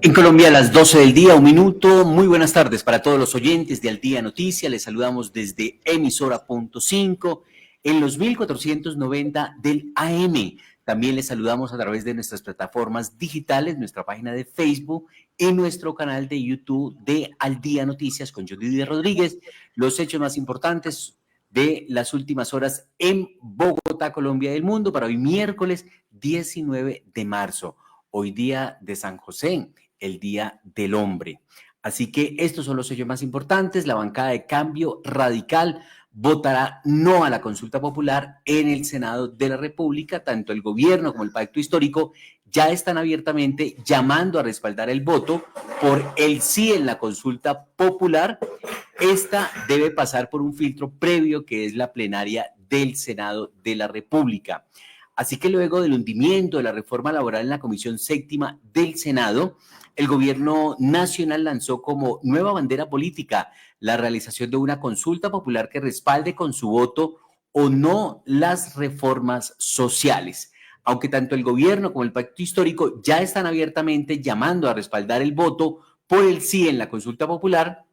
En Colombia a las 12 del día, un minuto. Muy buenas tardes para todos los oyentes de Al Día Noticias. Les saludamos desde emisora.5 en los 1490 del AM. También les saludamos a través de nuestras plataformas digitales, nuestra página de Facebook y nuestro canal de YouTube de Al Día Noticias con Jody Rodríguez. Los hechos más importantes de las últimas horas en Bogotá, Colombia y el mundo para hoy miércoles 19 de marzo. Hoy día de San José, el Día del Hombre. Así que estos son los hechos más importantes. La bancada de Cambio Radical votará no a la consulta popular en el Senado de la República. Tanto el gobierno como el pacto histórico ya están abiertamente llamando a respaldar el voto por el sí en la consulta popular. Esta debe pasar por un filtro previo que es la plenaria del Senado de la República. Así que luego del hundimiento de la reforma laboral en la Comisión Séptima del Senado, el gobierno nacional lanzó como nueva bandera política la realización de una consulta popular que respalde con su voto o no las reformas sociales. Aunque tanto el gobierno como el pacto histórico ya están abiertamente llamando a respaldar el voto por el sí en la consulta popular,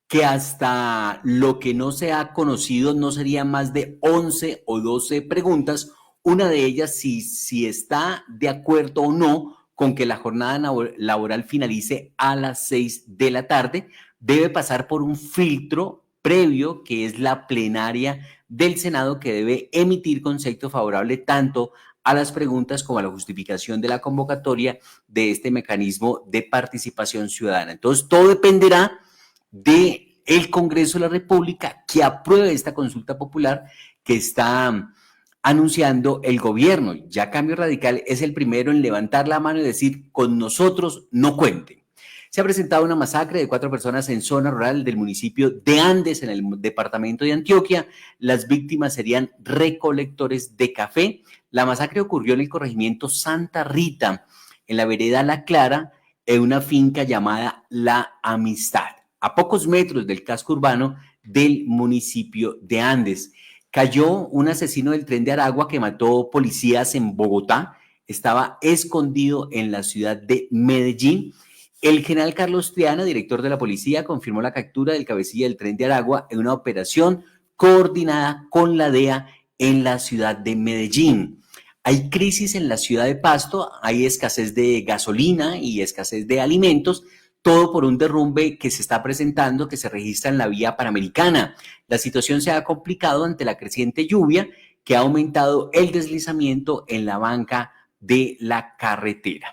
que hasta lo que no se ha conocido no serían más de 11 o 12 preguntas. Una de ellas, si está de acuerdo o no con que la jornada laboral finalice a las 6 de la tarde, debe pasar por un filtro previo que es la plenaria del Senado, que debe emitir concepto favorable tanto a las preguntas como a la justificación de la convocatoria de este mecanismo de participación ciudadana. Entonces, todo dependerá del Congreso de la República que apruebe esta consulta popular que está anunciando el gobierno. Ya Cambio Radical es el primero en levantar la mano y decir, con nosotros no cuenten. Se ha presentado una masacre de 4 personas en zona rural del municipio de Andes, en el departamento de Antioquia. Las víctimas serían recolectores de café. La masacre ocurrió en el corregimiento Santa Rita, en la vereda La Clara, en una finca llamada La Amistad, a pocos metros del casco urbano del municipio de Andes. Cayó un asesino del Tren de Aragua que mató policías en Bogotá. Estaba escondido en la ciudad de Medellín. El general Carlos Triana, director de la policía, confirmó la captura del cabecilla del Tren de Aragua en una operación coordinada con la DEA en la ciudad de Medellín. Hay crisis en la ciudad de Pasto, hay escasez de gasolina y escasez de alimentos, todo por un derrumbe que se está presentando, que se registra en la vía Panamericana. La situación se ha complicado ante la creciente lluvia que ha aumentado el deslizamiento en la banca de la carretera.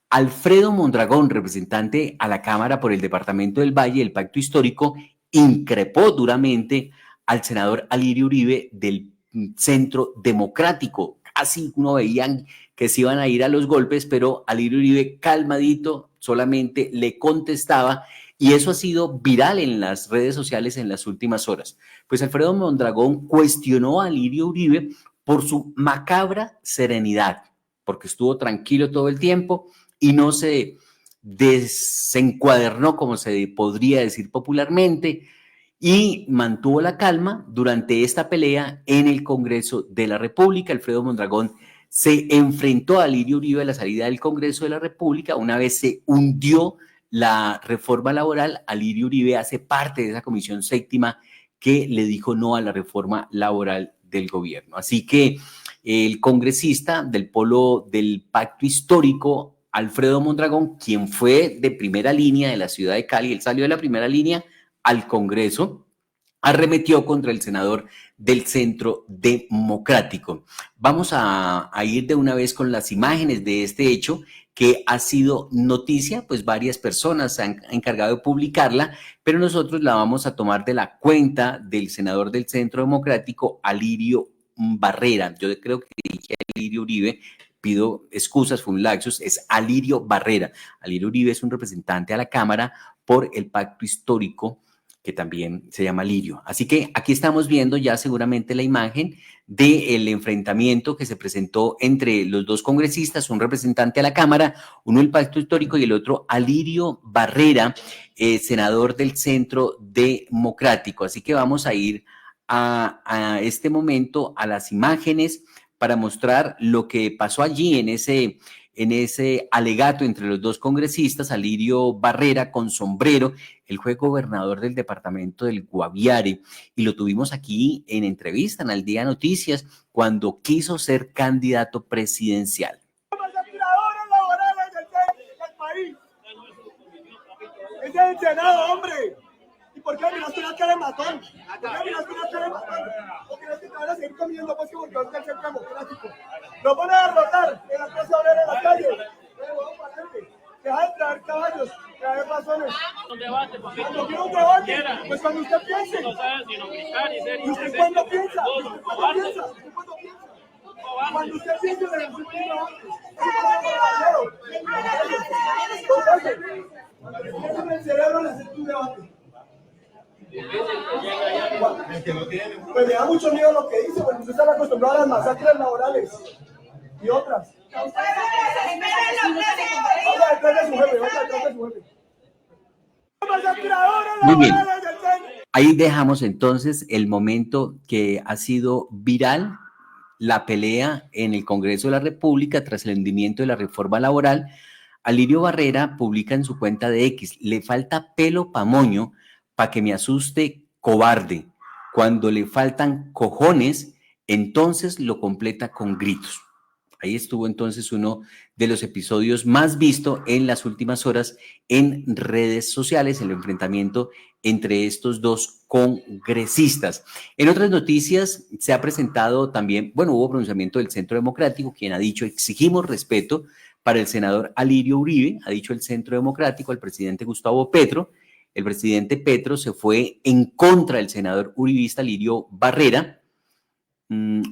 Alfredo Mondragón, representante a la Cámara por el Departamento del Valle del Pacto Histórico, increpó duramente al senador Alirio Uribe del Centro Democrático. Casi uno veían que se iban a ir a los golpes, pero Alirio Uribe calmadito solamente le contestaba, y eso ha sido viral en las redes sociales en las últimas horas. Pues Alfredo Mondragón cuestionó a Alirio Uribe por su macabra serenidad, porque estuvo tranquilo todo el tiempo y no se desencuadernó, como se podría decir popularmente, y mantuvo la calma durante esta pelea en el Congreso de la República. Alfredo Mondragón se enfrentó a Alirio Uribe a la salida del Congreso de la República. Una vez se hundió la reforma laboral, Alirio Uribe hace parte de esa comisión séptima que le dijo no a la reforma laboral del gobierno. Así que el congresista del polo del pacto histórico, Alfredo Mondragón, quien fue de primera línea de la ciudad de Cali, él salió de la primera línea al Congreso, arremetió contra el senador del Centro Democrático. Vamos a ir de una vez con las imágenes de este hecho que ha sido noticia, pues varias personas se han encargado de publicarla, pero nosotros la vamos a tomar de la cuenta del senador del Centro Democrático, Alirio Barrera. Yo creo que dije Alirio Uribe, pido excusas, fue un lapsus, es Alirio Barrera. Alirio Uribe es un representante a la Cámara por el Pacto Histórico, que también se llama Lirio. Así que aquí estamos viendo ya seguramente la imagen del enfrentamiento que se presentó entre los dos congresistas, un representante a la Cámara, uno del Pacto Histórico y el otro Alirio Barrera, senador del Centro Democrático. Así que vamos a ir a este momento a las imágenes para mostrar lo que pasó allí en ese alegato entre los dos congresistas, Alirio Barrera con sombrero. Él fue gobernador del departamento del Guaviare y lo tuvimos aquí en entrevista en Al Día Noticias cuando quiso ser candidato presidencial. Es del Senado, hombre. ¿Y por qué miraste una cara de matón? ¿Por qué miraste una cara de matón? Porque no es que te van a seguir comiendo, pues, que porque es el centro democrático. Lo van a derrotar en la Plaza Obrera, en la calle. Deja de traer caballos, traer razones. Un debate, papito. Cuando quiera un debate, pues cuando usted piense. No sabes sino gritar y ser ¿Y usted cuándo piensa? ¿Usted cuándo piensa? ¿Usted cuándo piensa? Cuando usted piense en el futuro antes. En el cerebro necesita un debate. Pues me da mucho miedo lo que dice, porque usted está acostumbrado a las masacres laborales y otras. Vamos detrás de su jefe, vamos detrás de su jefe. Muy bien. Ahí dejamos entonces el momento que ha sido viral, la pelea en el Congreso de la República tras el hundimiento de la reforma laboral. Alirio Barrera publica en su cuenta de X: le falta pelo pa' moño pa' que me asuste cobarde. Cuando le faltan cojones, entonces lo completa con gritos. Ahí estuvo entonces uno de los episodios más vistos en las últimas horas en redes sociales, el enfrentamiento entre estos dos congresistas. En otras noticias se ha presentado también, hubo pronunciamiento del Centro Democrático, quien ha dicho: exigimos respeto para el senador Alirio Uribe. Ha dicho el Centro Democrático al presidente Gustavo Petro. El presidente Petro se fue en contra del senador uribista Alirio Barrera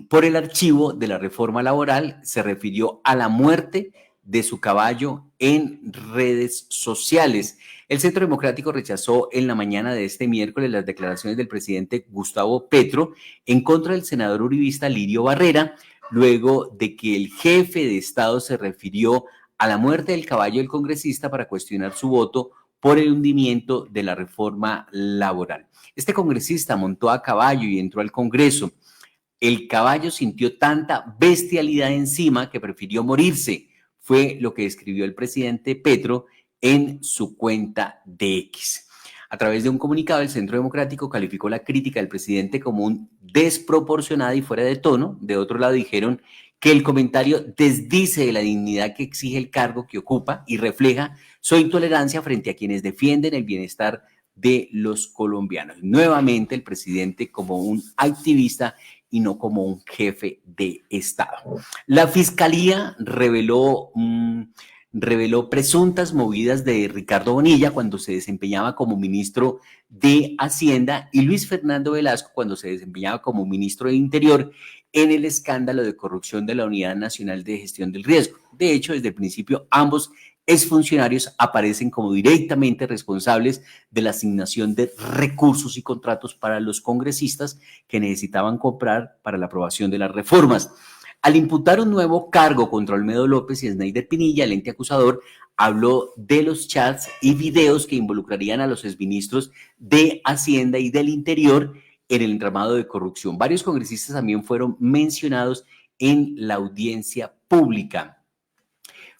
por el archivo de la reforma laboral. Se refirió a la muerte de su caballo en redes sociales. El Centro Democrático rechazó en la mañana de este miércoles las declaraciones del presidente Gustavo Petro en contra del senador uribista Alirio Barrera, luego de que el jefe de Estado se refirió a la muerte del caballo del congresista para cuestionar su voto por el hundimiento de la reforma laboral. Este congresista montó a caballo y entró al Congreso. El caballo sintió tanta bestialidad encima que prefirió morirse, fue lo que escribió el presidente Petro en su cuenta de X. A través de un comunicado, el Centro Democrático calificó la crítica del presidente como un desproporcionada y fuera de tono. De otro lado, dijeron que el comentario desdice de la dignidad que exige el cargo que ocupa y refleja su intolerancia frente a quienes defienden el bienestar de los colombianos. Nuevamente, el presidente como un activista y no como un jefe de Estado. La Fiscalía reveló presuntas movidas de Ricardo Bonilla cuando se desempeñaba como ministro de Hacienda y Luis Fernando Velasco cuando se desempeñaba como ministro de Interior en el escándalo de corrupción de la Unidad Nacional de Gestión del Riesgo. De hecho, desde el principio, ambos exfuncionarios aparecen como directamente responsables de la asignación de recursos y contratos para los congresistas que necesitaban comprar para la aprobación de las reformas. Al imputar un nuevo cargo contra Olmedo López y Sneider Pinilla, el ente acusador habló de los chats y videos que involucrarían a los exministros de Hacienda y del Interior en el entramado de corrupción. Varios congresistas también fueron mencionados en la audiencia pública.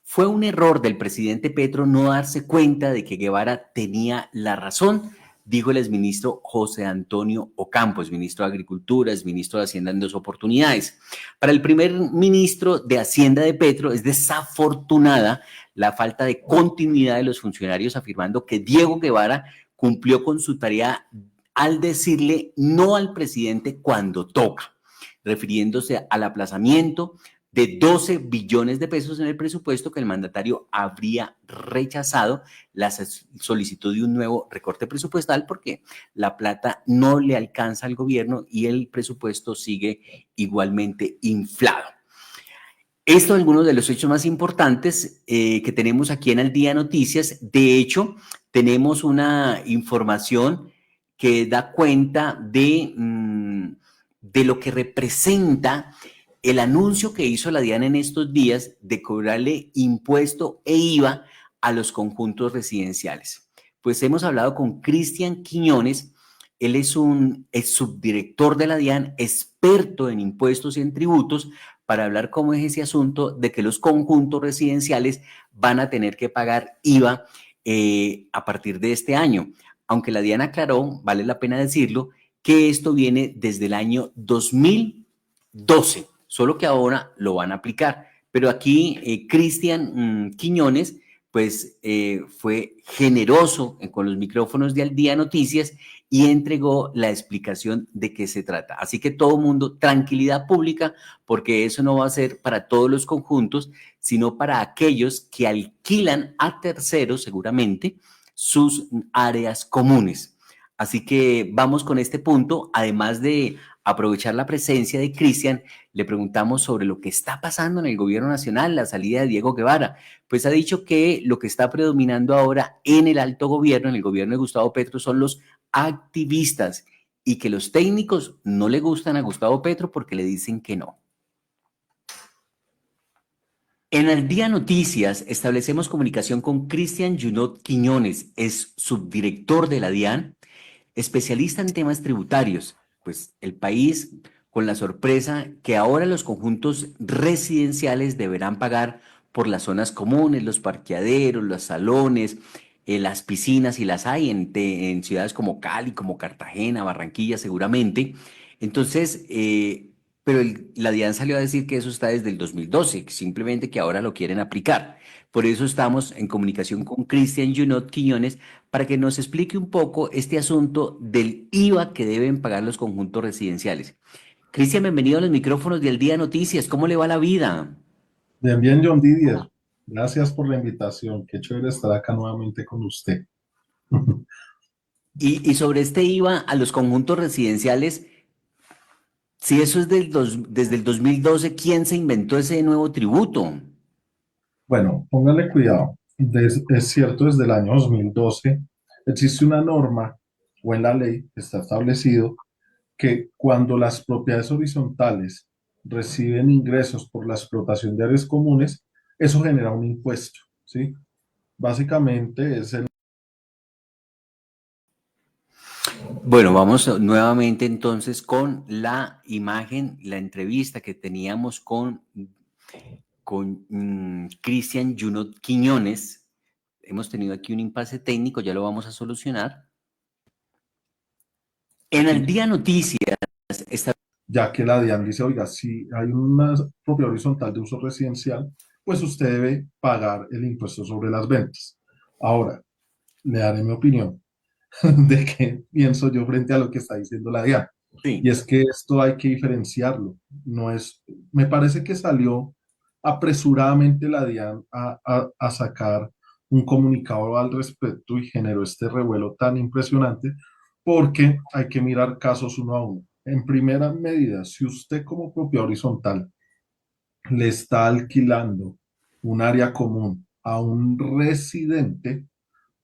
Fue un error del presidente Petro no darse cuenta de que Guevara tenía la razón, dijo el exministro José Antonio Ocampo, exministro de Agricultura, exministro de Hacienda en dos oportunidades. Para el primer ministro de Hacienda de Petro es desafortunada la falta de continuidad de los funcionarios, afirmando que Diego Guevara cumplió con su tarea al decirle no al presidente cuando toca, refiriéndose al aplazamiento de 12 billones de pesos en el presupuesto que el mandatario habría rechazado la solicitud de un nuevo recorte presupuestal porque la plata no le alcanza al gobierno y el presupuesto sigue igualmente inflado. Esto es algunos de los hechos más importantes que tenemos aquí en Al Día Noticias. De hecho, tenemos una información que da cuenta de lo que representa el anuncio que hizo la DIAN en estos días de cobrarle impuesto e IVA a los conjuntos residenciales. Pues hemos hablado con Cristian Quiñones. Él es subdirector de la DIAN, experto en impuestos y en tributos, para hablar cómo es ese asunto de que los conjuntos residenciales van a tener que pagar IVA a partir de este año. Aunque la DIAN aclaró, vale la pena decirlo, que esto viene desde el año 2012, solo que ahora lo van a aplicar. Pero aquí Cristian Quiñones, pues fue generoso con los micrófonos de Al Día Noticias y entregó la explicación de qué se trata. Así que todo mundo, tranquilidad pública, porque eso no va a ser para todos los conjuntos, sino para aquellos que alquilan a terceros, seguramente, sus áreas comunes. Así que vamos con este punto, además de aprovechar la presencia de Cristian, le preguntamos sobre lo que está pasando en el gobierno nacional, la salida de Diego Guevara. Pues ha dicho que lo que está predominando ahora en el alto gobierno, en el gobierno de Gustavo Petro, son los activistas y que los técnicos no le gustan a Gustavo Petro porque le dicen que no. En Al Día Noticias establecemos comunicación con Cristian Junot Quiñones, es subdirector de la DIAN, especialista en temas tributarios. Pues el país con la sorpresa que ahora los conjuntos residenciales deberán pagar por las zonas comunes, los parqueaderos, los salones, las piscinas, y las hay en ciudades como Cali, como Cartagena, Barranquilla seguramente. Entonces, pero la DIAN salió a decir que eso está desde el 2012, simplemente que ahora lo quieren aplicar. Por eso estamos en comunicación con Cristian Junot Quiñones para que nos explique un poco este asunto del IVA que deben pagar los conjuntos residenciales. Cristian, bienvenido a los micrófonos de Al Día Noticias. ¿Cómo le va la vida? Bien, bien, John Didier. Gracias por la invitación. Qué chévere estar acá nuevamente con usted. Y sobre este IVA a los conjuntos residenciales, si eso es desde el 2012, ¿quién se inventó ese nuevo tributo? Bueno, póngale cuidado. Es cierto, desde el año 2012 existe una norma o en la ley está establecido que cuando las propiedades horizontales reciben ingresos por la explotación de áreas comunes, eso genera un impuesto, ¿sí? Básicamente es el... Bueno, vamos nuevamente entonces con la imagen, la entrevista que teníamos con Cristian Junot Quiñones. Hemos tenido aquí un impasse técnico, ya lo vamos a solucionar. En el Día Noticias está... Ya que la DIAN dice, oiga, si hay una propiedad horizontal de uso residencial, pues usted debe pagar el impuesto sobre las ventas. Ahora, le daré mi opinión de qué pienso yo frente a lo que está diciendo la DIAN. Sí. Y es que esto hay que diferenciarlo. No es, me parece que salió apresuradamente la DIAN a sacar un comunicado al respecto y generó este revuelo tan impresionante porque hay que mirar casos uno a uno. En primera medida, si usted como propiedad horizontal le está alquilando un área común a un residente,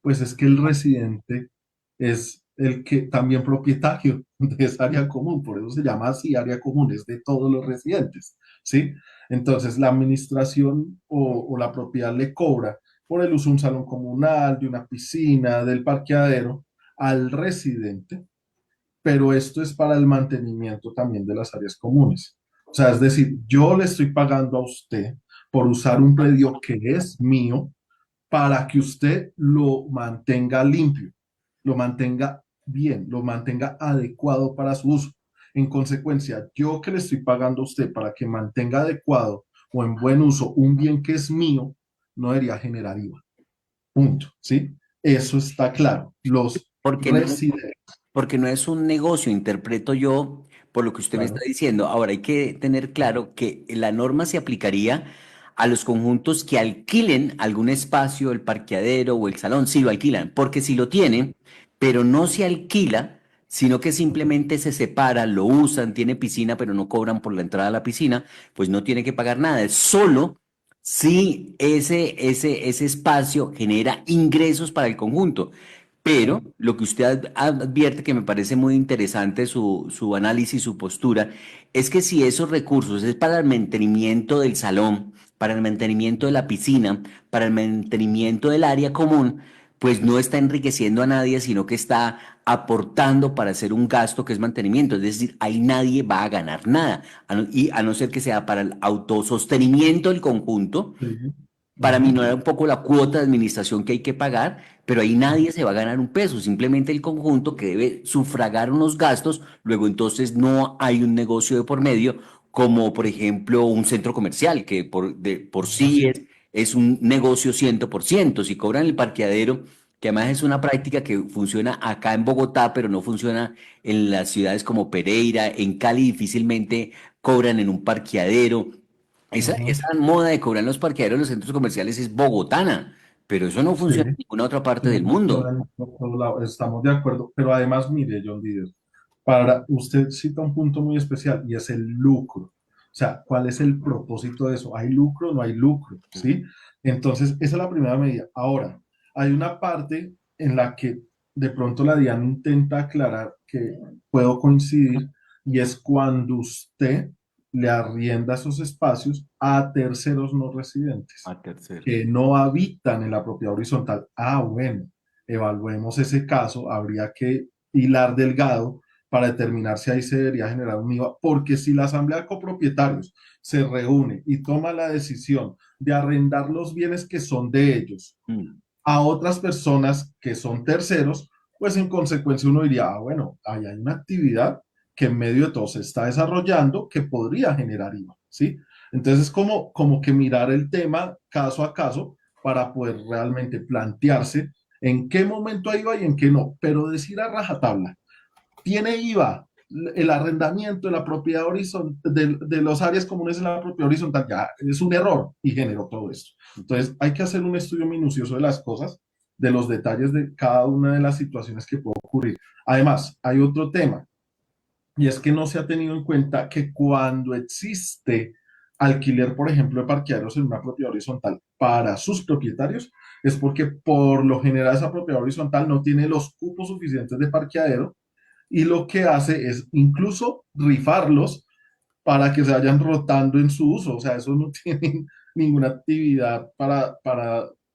pues es que el residente es el que también propietario de esa área común, por eso se llama así área común, es de todos los residentes, ¿sí? Entonces la administración o la propiedad le cobra por el uso de un salón comunal, de una piscina, del parqueadero al residente, pero esto es para el mantenimiento también de las áreas comunes. O sea, es decir, yo le estoy pagando a usted por usar un predio que es mío para que usted lo mantenga limpio, lo mantenga bien, lo mantenga adecuado para su uso. En consecuencia, yo que le estoy pagando a usted para que mantenga adecuado o en buen uso un bien que es mío, no debería generar IVA. Punto, ¿sí? Eso está claro. Los residentes. Porque no es un negocio, interpreto yo por lo que usted me está diciendo. Ahora, hay que tener claro que la norma se aplicaría a los conjuntos que alquilen algún espacio, el parqueadero o el salón, sí lo alquilan, porque si lo tienen, pero no se alquila, sino que simplemente se separa, lo usan, tiene piscina, pero no cobran por la entrada a la piscina, pues no tiene que pagar nada. Es solo si ese espacio genera ingresos para el conjunto. Pero lo que usted advierte, que me parece muy interesante su análisis, su postura, es que si esos recursos es para el mantenimiento del salón, para el mantenimiento de la piscina, para el mantenimiento del área común, pues no está enriqueciendo a nadie, sino que está aportando para hacer un gasto que es mantenimiento. Es decir, ahí nadie va a ganar nada, y a no ser que sea para el autosostenimiento del conjunto, Sí. para Ujú. minorar un poco la cuota de administración que hay que pagar, pero ahí nadie se va a ganar un peso, simplemente el conjunto que debe sufragar unos gastos, luego entonces no hay un negocio de por medio, como por ejemplo un centro comercial, que por sí Así. es un negocio 100%. Si cobran el parqueadero, que además es una práctica que funciona acá en Bogotá, pero no funciona en las ciudades como Pereira, en Cali difícilmente cobran en un parqueadero. Ujú. Esa moda de cobrar en los parqueaderos en los centros comerciales es bogotana, pero eso no Sí. funciona en ninguna otra parte Sí, del mundo. por todo lado, estamos de acuerdo, pero además, mire, John Díaz, para usted cita un punto muy especial y es el lucro. O sea, ¿cuál es el propósito de eso? ¿Hay lucro o no hay lucro? ¿Sí? Entonces, esa es la primera medida. Ahora, hay una parte en la que de pronto la DIAN intenta aclarar que puedo coincidir y es cuando usted le arrienda esos espacios a terceros no residentes A terceros. que no habitan en la propiedad horizontal. Ah, bueno, evaluemos ese caso, habría que hilar delgado para determinar si ahí se debería generar un IVA, porque si la asamblea de copropietarios se reúne y toma la decisión de arrendar los bienes que son de ellos Mm. a otras personas que son terceros, pues en consecuencia uno diría, ah, bueno, ahí hay una actividad que en medio de todo se está desarrollando que podría generar IVA, ¿sí? Entonces, como que mirar el tema caso a caso para poder realmente plantearse en qué momento hay IVA y en qué no, pero decir a rajatabla, tiene IVA el arrendamiento de la propiedad horizontal, de los áreas comunes en la propiedad horizontal, ya es un error y generó todo esto. Entonces, hay que hacer un estudio minucioso de las cosas, de los detalles de cada una de las situaciones que puede ocurrir. Además, hay otro tema, y es que no se ha tenido en cuenta que cuando existe alquiler, por ejemplo, de parqueaderos en una propiedad horizontal para sus propietarios, es porque por lo general esa propiedad horizontal no tiene los cupos suficientes de parqueadero y lo que hace es incluso rifarlos para que se vayan rotando en su uso. O sea, eso no tiene ninguna actividad para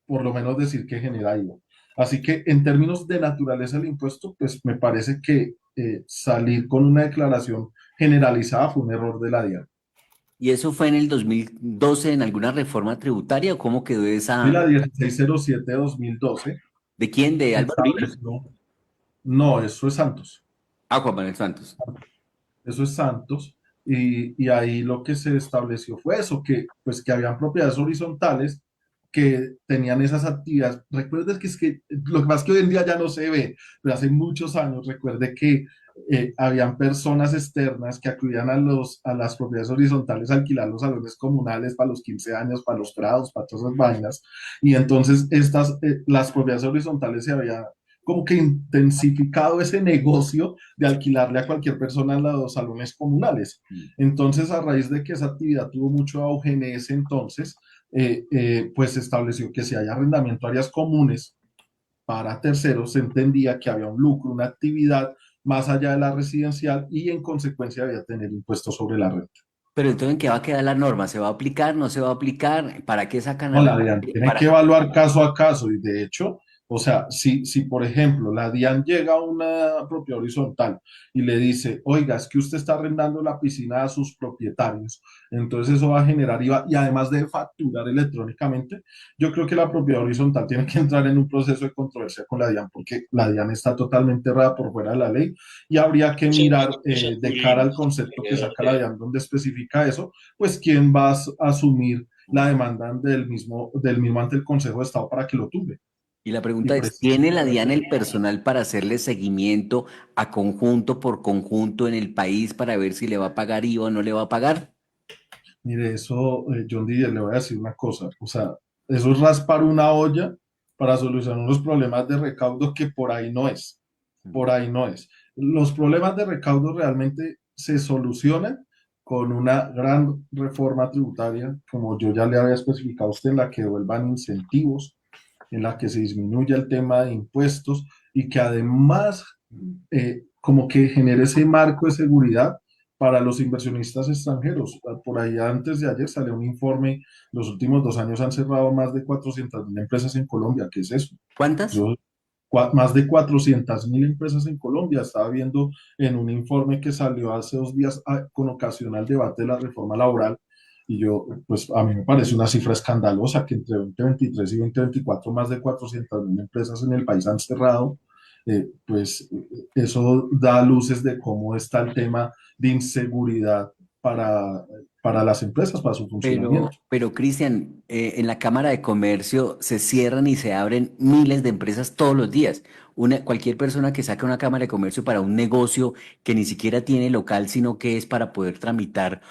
por lo menos decir que genera IVA. Así que en términos de naturaleza del impuesto, pues me parece que salir con una declaración generalizada fue un error de la DIAN. ¿Y eso fue en el 2012 en alguna reforma tributaria o cómo quedó Y esa? la 1607/2012 ¿De quién? ¿De Álvaro Uribe? estableció, no, eso es Santos. Ah, Juan Manuel Santos. Eso es Santos, y ahí lo que se estableció fue eso, que pues que habían propiedades horizontales que tenían esas actividades. Recuerdes que es que lo que pasa es que hoy en día ya no se ve, pero hace muchos años recuerde que habían personas externas que acudían a las propiedades horizontales a alquilar los salones comunales para los 15 años, para los prados, para todas esas vainas, y entonces las propiedades horizontales se había como que intensificado ese negocio de alquilarle a cualquier persona los salones comunales. Mm. Entonces, a raíz de que esa actividad tuvo mucho auge en ese entonces, pues se estableció que si hay arrendamiento a áreas comunes para terceros, se entendía que había un lucro, una actividad más allá de la residencial y en consecuencia había tener impuestos sobre la renta. Pero entonces, ¿en qué va a quedar la norma? ¿Se va a aplicar? ¿No se va a aplicar? ¿Para qué sacan a No, la la DIAN tiene que para evaluar caso a caso y de hecho, o sea, si por ejemplo la DIAN llega a una propiedad horizontal y le dice, oiga, es que usted está arrendando la piscina a sus propietarios, entonces eso va a generar IVA y además de facturar electrónicamente, yo creo que la propiedad horizontal tiene que entrar en un proceso de controversia con la DIAN porque la DIAN está totalmente errada por fuera de la ley y habría que mirar de cara al concepto que saca la DIAN donde especifica eso, pues quién va a asumir la demanda del mismo ante el Consejo de Estado para que lo tumbe. Y la Y pregunta es, ¿tiene precisamente la para DIAN eso. el personal para hacerle seguimiento a conjunto por conjunto en el país para ver si le va a pagar IVA o no le va a pagar? Mire, eso, John Didier, le voy a decir una cosa. O sea, eso es raspar una olla para solucionar unos problemas de recaudo que por ahí no es. Por ahí no es. Los problemas de recaudo realmente se solucionan con una gran reforma tributaria, como yo ya le había especificado a usted, en la que devuelvan incentivos, en la que se disminuya el tema de impuestos y que además como que genere ese marco de seguridad para los inversionistas extranjeros. Por ahí antes de ayer salió un informe, los últimos 2 años han cerrado más de 400.000 empresas en Colombia. ¿Qué es eso? ¿Cuántas? Yo, más de 400.000 empresas en Colombia. Estaba viendo en un informe que salió hace 2 días con ocasión al debate de la reforma laboral. Y yo, pues a mí me parece una cifra escandalosa que entre 2023 y 2024 más de 400.000 empresas en el país han cerrado. Eso da luces de cómo está el tema de inseguridad para, para las empresas, para su funcionamiento. Pero Cristian, en la Cámara de Comercio se cierran y se abren miles de empresas todos los días. Cualquier persona que saque una Cámara de Comercio para un negocio que ni siquiera tiene local, sino que es para poder tramitar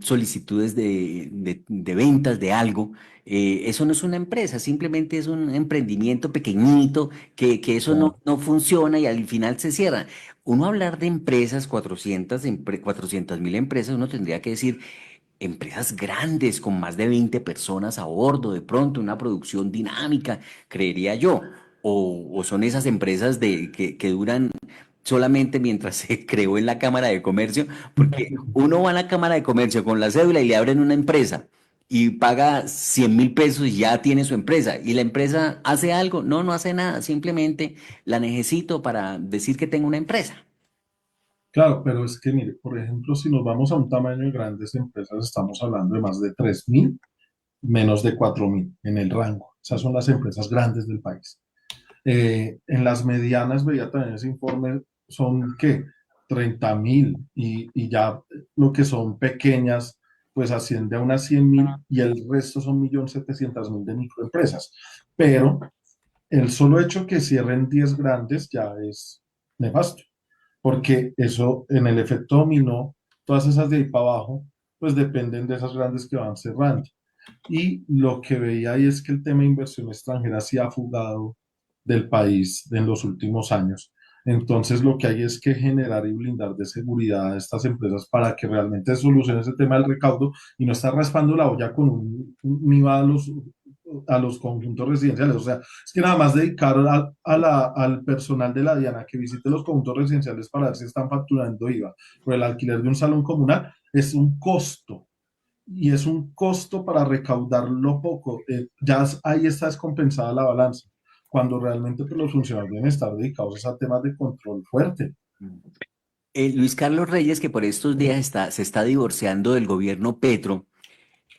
solicitudes de ventas de algo, eso no es una empresa, simplemente es un emprendimiento pequeñito que eso no funciona y al final se cierra. Uno hablar de empresas, 400.000 empresas, uno tendría que decir empresas grandes con más de 20 personas a bordo, de pronto una producción dinámica, creería yo. O son esas empresas que duran solamente mientras se creó en la Cámara de Comercio, porque uno va a la Cámara de Comercio con la cédula y le abren una empresa y paga 100.000 pesos y ya tiene su empresa. ¿Y la empresa hace algo? No, no hace nada, simplemente la necesito para decir que tengo una empresa. Claro, pero es que, mire, por ejemplo, si nos vamos a un tamaño de grandes empresas, estamos hablando de más de 3.000, menos de 4.000 en el rango. Esas son las empresas grandes del país. En las medianas, veía también ese informe, son ¿qué? 30.000 y ya lo que son pequeñas, pues asciende a unas 100.000 y el resto son 1.700.000 de microempresas. Pero el solo hecho que cierren 10 grandes ya es nefasto, porque eso en el efecto dominó, todas esas de ahí para abajo, pues dependen de esas grandes que van cerrando. Y lo que veía ahí es que el tema de inversión extranjera sí ha fugado del país en los últimos años. Entonces, lo que hay es que generar y blindar de seguridad a estas empresas para que realmente solucionen ese tema del recaudo y no estar raspando la olla con un IVA a los conjuntos residenciales. O sea, es que nada más dedicar al personal de la Diana que visite los conjuntos residenciales para ver si están facturando IVA por el alquiler de un salón comunal es un costo y es un costo para recaudar lo poco. Ya ahí está descompensada la balanza, cuando realmente pues, los funcionarios deben estar dedicados a temas de control fuerte. Luis Carlos Reyes, que por estos días se está divorciando del gobierno Petro,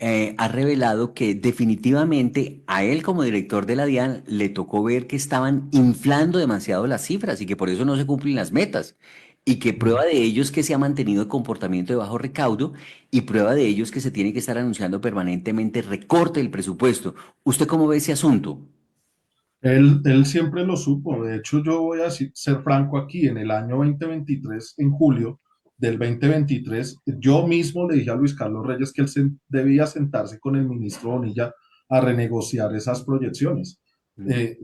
ha revelado que definitivamente a él como director de la DIAN le tocó ver que estaban inflando demasiado las cifras y que por eso no se cumplen las metas. Y que prueba de ello es que se ha mantenido el comportamiento de bajo recaudo y prueba de ello es que se tiene que estar anunciando permanentemente recorte del presupuesto. ¿Usted cómo ve ese asunto? Él siempre lo supo. De hecho, yo voy a ser franco aquí, en el año 2023, en julio del 2023, yo mismo le dije a Luis Carlos Reyes que él debía sentarse con el ministro Bonilla a renegociar esas proyecciones.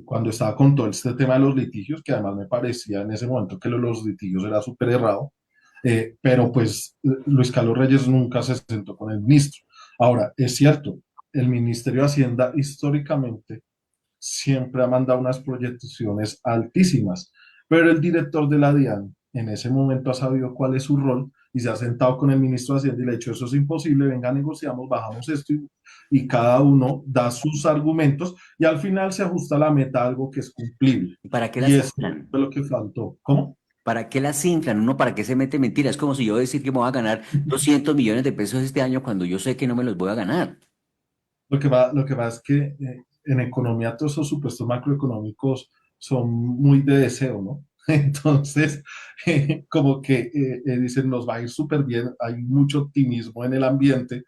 Cuando estaba con todo este tema de los litigios, que además me parecía en ese momento que los litigios era súper errado, pero pues Luis Carlos Reyes nunca se sentó con el ministro. Ahora, es cierto, el Ministerio de Hacienda históricamente siempre ha mandado unas proyecciones altísimas, pero el director de la DIAN en ese momento ha sabido cuál es su rol y se ha sentado con el ministro de Hacienda y le ha dicho, eso es imposible, venga, negociamos, bajamos esto y cada uno da sus argumentos y al final se ajusta la meta a algo que es cumplible. ¿Para qué Y las eso inflan? fue lo que faltó. ¿Cómo? ¿Para qué las inflan? ¿Uno para qué se mete mentiras? Es como si yo decir que me voy a ganar 200 millones de pesos este año cuando yo sé que no me los voy a ganar. Lo que va es que en economía todos esos supuestos macroeconómicos son muy de deseo, ¿no? Entonces, como que dicen, nos va a ir súper bien, hay mucho optimismo en el ambiente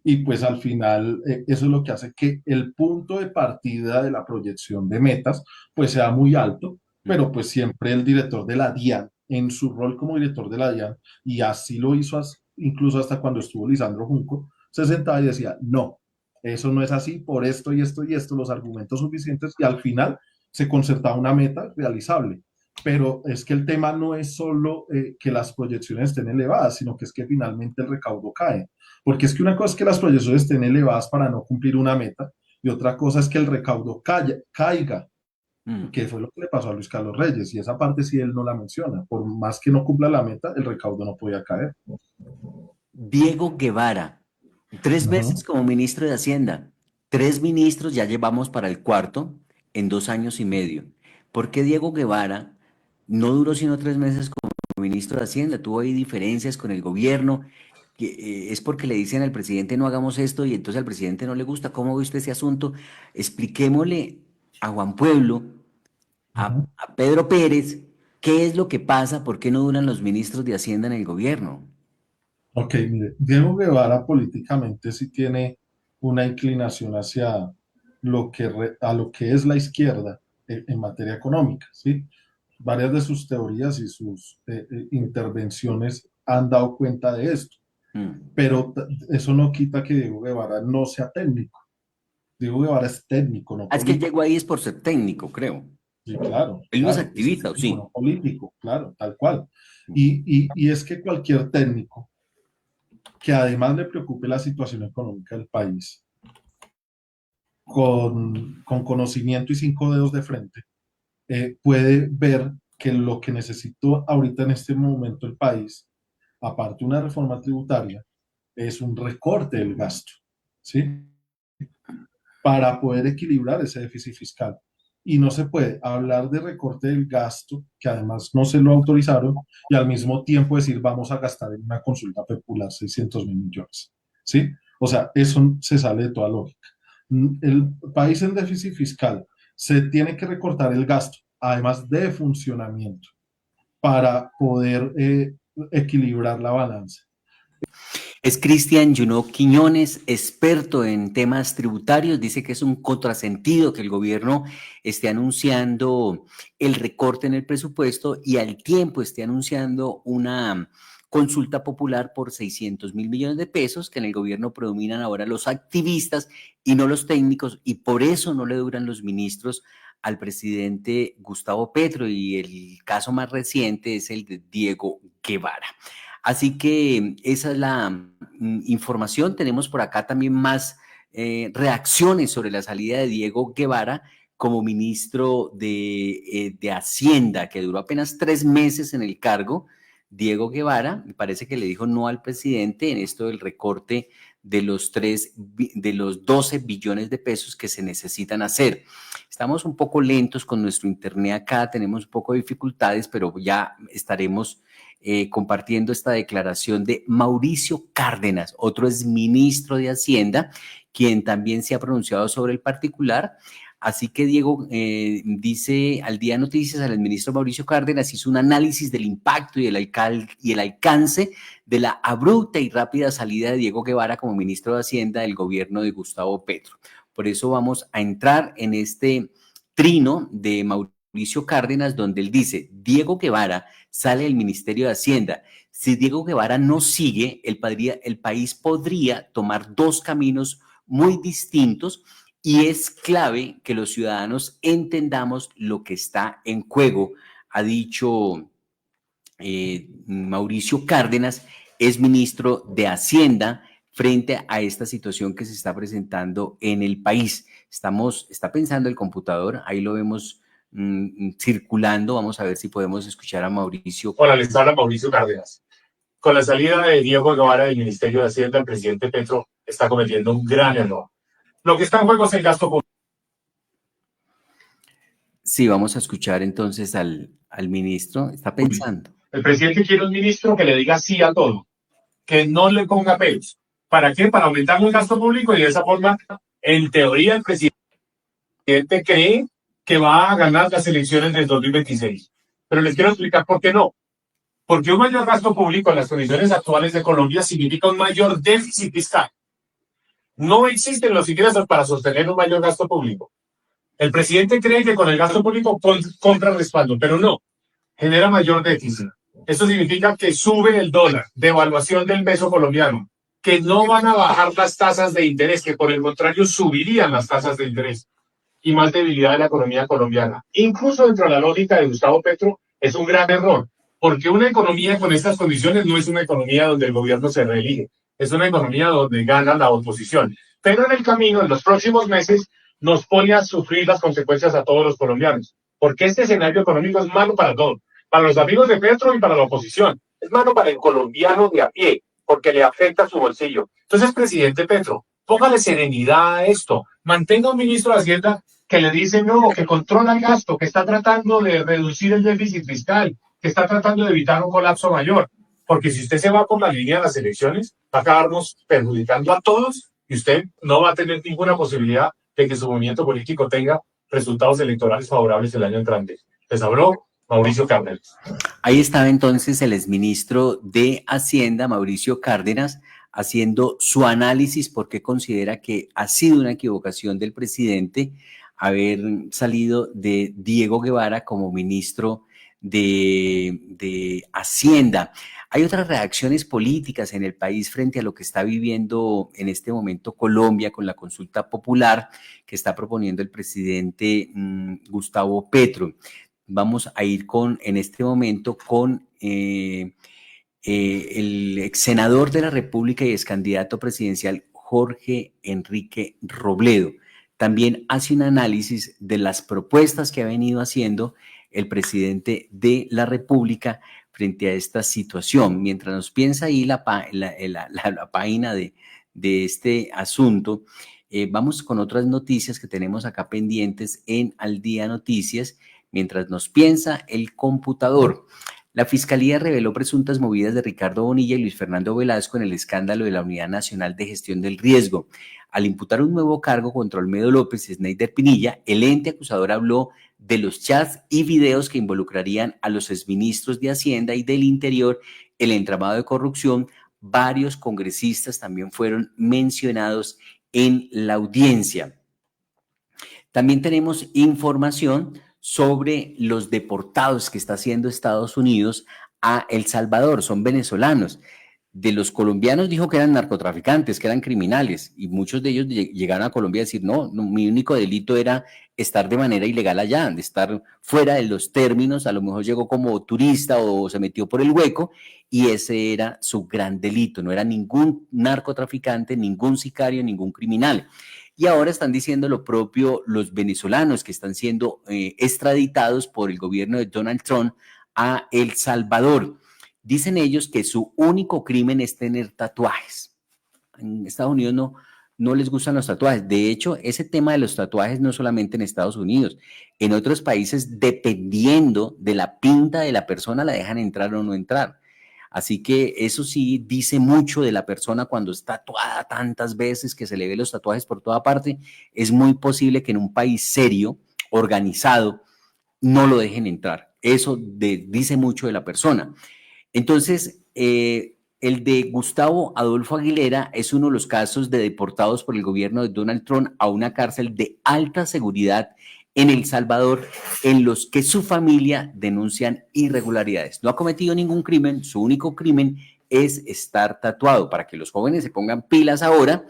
y pues al final eso es lo que hace que el punto de partida de la proyección de metas pues sea muy alto, pero pues siempre el director de la DIAN, en su rol como director de la DIAN, y así lo hizo incluso hasta cuando estuvo Lisandro Junco, se sentaba y decía, no, eso no es así por esto y esto y esto, los argumentos suficientes y al final se concertaba una meta realizable. Pero es que el tema no es solo que las proyecciones estén elevadas, sino que es que finalmente el recaudo cae. Porque es que una cosa es que las proyecciones estén elevadas para no cumplir una meta y otra cosa es que el recaudo caiga. que fue lo que le pasó a Luis Carlos Reyes, y esa parte sí él no la menciona. Por más que no cumpla la meta, el recaudo no podía caer. Diego Guevara, 3 meses Ujú. como ministro de Hacienda, 3 ministros, ya llevamos para el cuarto en 2 años y medio. ¿Por qué Diego Guevara no duró sino 3 meses como ministro de Hacienda? Tuvo ahí diferencias con el gobierno, que, es porque le dicen al presidente no hagamos esto y entonces al presidente no le gusta. ¿Cómo ve usted ese asunto? Expliquémosle a Juan Pueblo, Ujú. a Pedro Pérez, qué es lo que pasa, por qué no duran los ministros de Hacienda en el gobierno. Ok, mire, Diego Guevara políticamente sí tiene una inclinación hacia a lo que es la izquierda en materia económica, ¿sí? Varias de sus teorías y sus intervenciones han dado cuenta de esto, Mm. pero eso no quita que Diego Guevara no sea técnico. Diego Guevara es técnico, no Ah, es que él político. llegó ahí es por ser técnico, creo. Sí, claro, Él no es claro, es activista, ¿o técnico, sí? no político, claro, tal cual. Y es que cualquier técnico que además le preocupe la situación económica del país, con conocimiento y 5 dedos de frente, puede ver que lo que necesitó ahorita en este momento el país, aparte de una reforma tributaria, es un recorte del gasto, ¿sí? Para poder equilibrar ese déficit fiscal. Y no se puede hablar de recorte del gasto, que además no se lo autorizaron, y al mismo tiempo decir vamos a gastar en una consulta popular 600.000 millones. ¿Sí? O sea, eso se sale de toda lógica. El país en déficit fiscal se tiene que recortar el gasto, además de funcionamiento, para poder equilibrar la balanza. Es Cristian Junot Quiñones, experto en temas tributarios. Dice que es un contrasentido que el gobierno esté anunciando el recorte en el presupuesto y al tiempo esté anunciando una consulta popular por 600.000 millones de pesos, que en el gobierno predominan ahora los activistas y no los técnicos, y por eso no le duran los ministros al presidente Gustavo Petro, y el caso más reciente es el de Diego Guevara. Así que esa es la información. Tenemos por acá también más reacciones sobre la salida de Diego Guevara como ministro de Hacienda, que duró apenas 3 meses en el cargo. Diego Guevara, me parece que le dijo no al presidente en esto del recorte de los 12 billones de pesos que se necesitan hacer. Estamos un poco lentos con nuestro internet acá, tenemos un poco de dificultades, pero ya estaremos compartiendo esta declaración de Mauricio Cárdenas, otro exministro de Hacienda, quien también se ha pronunciado sobre el particular. Así que Diego dice al Día Noticias, al ministro Mauricio Cárdenas hizo un análisis del impacto y el alcance de la abrupta y rápida salida de Diego Guevara como ministro de Hacienda del gobierno de Gustavo Petro. Por eso vamos a entrar en este trino de Mauricio Cárdenas, donde él dice, Diego Guevara sale del Ministerio de Hacienda. Si Diego Guevara no sigue, el país podría tomar dos caminos muy distintos, y es clave que los ciudadanos entendamos lo que está en juego, ha dicho Mauricio Cárdenas, es ministro de Hacienda, frente a esta situación que se está presentando en el país. Está pensando el computador, ahí lo vemos circulando. Vamos a ver si podemos escuchar a Mauricio. Hola, les habla Mauricio Cárdenas. Con la salida de Diego Guevara del Ministerio de Hacienda, el presidente Petro está cometiendo un gran error. Lo que está en juego es el gasto público. Sí, vamos a escuchar entonces al ministro. Está pensando. El presidente quiere un ministro que le diga sí a todo, que no le ponga pelos. ¿Para qué? Para aumentar el gasto público, y de esa forma, en teoría, el presidente cree que va a ganar las elecciones del 2026. Pero les quiero explicar por qué no. Porque un mayor gasto público en las condiciones actuales de Colombia significa un mayor déficit fiscal. No existen los ingresos para sostener un mayor gasto público. El presidente cree que con el gasto público compra respaldo, pero no, genera mayor déficit. Esto significa que sube el dólar, devaluación del peso colombiano, que no van a bajar las tasas de interés, que por el contrario subirían las tasas de interés, y más debilidad de la economía colombiana. Incluso dentro de la lógica de Gustavo Petro, es un gran error, porque una economía con estas condiciones no es una economía donde el gobierno se reelige, es una economía donde gana la oposición. Pero en el camino, en los próximos meses, nos pone a sufrir las consecuencias a todos los colombianos, porque este escenario económico es malo para todos, para los amigos de Petro y para la oposición, es malo para el colombiano de a pie, porque le afecta su bolsillo. Entonces, presidente Petro, póngale serenidad a esto, mantenga un ministro de Hacienda que le dice no, que controla el gasto, que está tratando de reducir el déficit fiscal, que está tratando de evitar un colapso mayor, porque si usted se va por la línea de las elecciones, va a acabarnos perjudicando a todos y usted no va a tener ninguna posibilidad de que su movimiento político tenga resultados electorales favorables el año entrante. Les habló Mauricio Cárdenas. Ahí estaba entonces el exministro de Hacienda, Mauricio Cárdenas, haciendo su análisis porque considera que ha sido una equivocación del presidente haber salido de Diego Guevara como ministro de Hacienda. Hay otras reacciones políticas en el país frente a lo que está viviendo en este momento Colombia con la consulta popular que está proponiendo el presidente Gustavo Petro. Vamos a ir en este momento con el ex senador de la República y ex candidato presidencial Jorge Enrique Robledo. También hace un análisis de las propuestas que ha venido haciendo el presidente de la República frente a esta situación. Mientras nos piensa ahí la página de este asunto, vamos con otras noticias que tenemos acá pendientes en Al Día Noticias. Mientras nos piensa el computador, la Fiscalía reveló presuntas movidas de Ricardo Bonilla y Luis Fernando Velasco en el escándalo de la Unidad Nacional de Gestión del Riesgo. Al imputar un nuevo cargo contra Olmedo López y Sneider Pinilla, el ente acusador habló de los chats y videos que involucrarían a los exministros de Hacienda y del Interior, el entramado de corrupción. Varios congresistas también fueron mencionados en la audiencia. También tenemos información sobre los deportados que está haciendo Estados Unidos a El Salvador. Son venezolanos. De los colombianos dijo que eran narcotraficantes, que eran criminales, y muchos de ellos llegaron a Colombia a decir, no, mi único delito era estar de manera ilegal allá, de estar fuera de los términos, a lo mejor llegó como turista o se metió por el hueco, y ese era su gran delito, no era ningún narcotraficante, ningún sicario, ningún criminal. Y ahora están diciendo lo propio los venezolanos que están siendo extraditados por el gobierno de Donald Trump a El Salvador. Dicen ellos que su único crimen es tener tatuajes. En Estados Unidos no les gustan los tatuajes. De hecho, ese tema de los tatuajes no solamente en Estados Unidos. En otros países, dependiendo de la pinta de la persona, la dejan entrar o no entrar. Así que eso sí dice mucho de la persona cuando está tatuada tantas veces, que se le ve los tatuajes por toda parte. Es muy posible que en un país serio, organizado, no lo dejen entrar. Eso dice mucho de la persona. Entonces, el de Gustavo Adolfo Aguilera es uno de los casos de deportados por el gobierno de Donald Trump a una cárcel de alta seguridad en El Salvador, en los que su familia denuncian irregularidades. No ha cometido ningún crimen, su único crimen es estar tatuado, para que los jóvenes se pongan pilas ahora,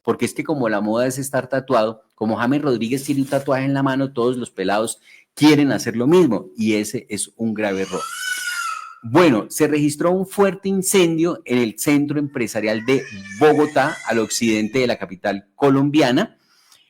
porque es que como la moda es estar tatuado, como James Rodríguez tiene un tatuaje en la mano, todos los pelados quieren hacer lo mismo, y ese es un grave error. Bueno, se registró un fuerte incendio en el centro empresarial de Bogotá, al occidente de la capital colombiana.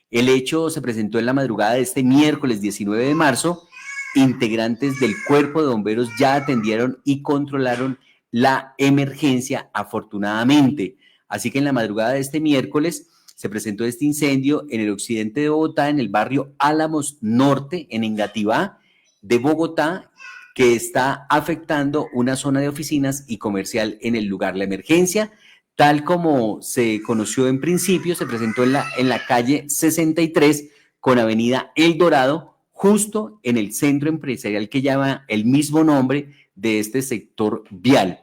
El hecho se presentó en la madrugada de este miércoles 19 de marzo. Integrantes del cuerpo de bomberos ya atendieron y controlaron la emergencia, afortunadamente. Así que en la madrugada de este miércoles se presentó este incendio en el occidente de Bogotá, en el barrio Álamos Norte, en Engativá de Bogotá, que está afectando una zona de oficinas y comercial en el lugar. La emergencia, tal como se conoció en principio, se presentó en la calle 63 con avenida El Dorado, justo en el centro empresarial que lleva el mismo nombre de este sector vial.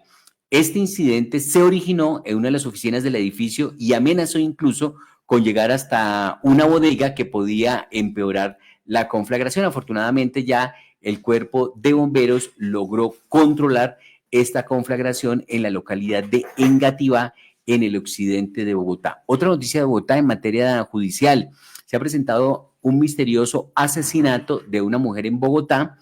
Este incidente se originó en una de las oficinas del edificio y amenazó incluso con llegar hasta una bodega que podía empeorar la conflagración. Afortunadamente ya el cuerpo de bomberos logró controlar esta conflagración en la localidad de Engativá, en el occidente de Bogotá. Otra noticia de Bogotá en materia judicial. Se ha presentado un misterioso asesinato de una mujer en Bogotá.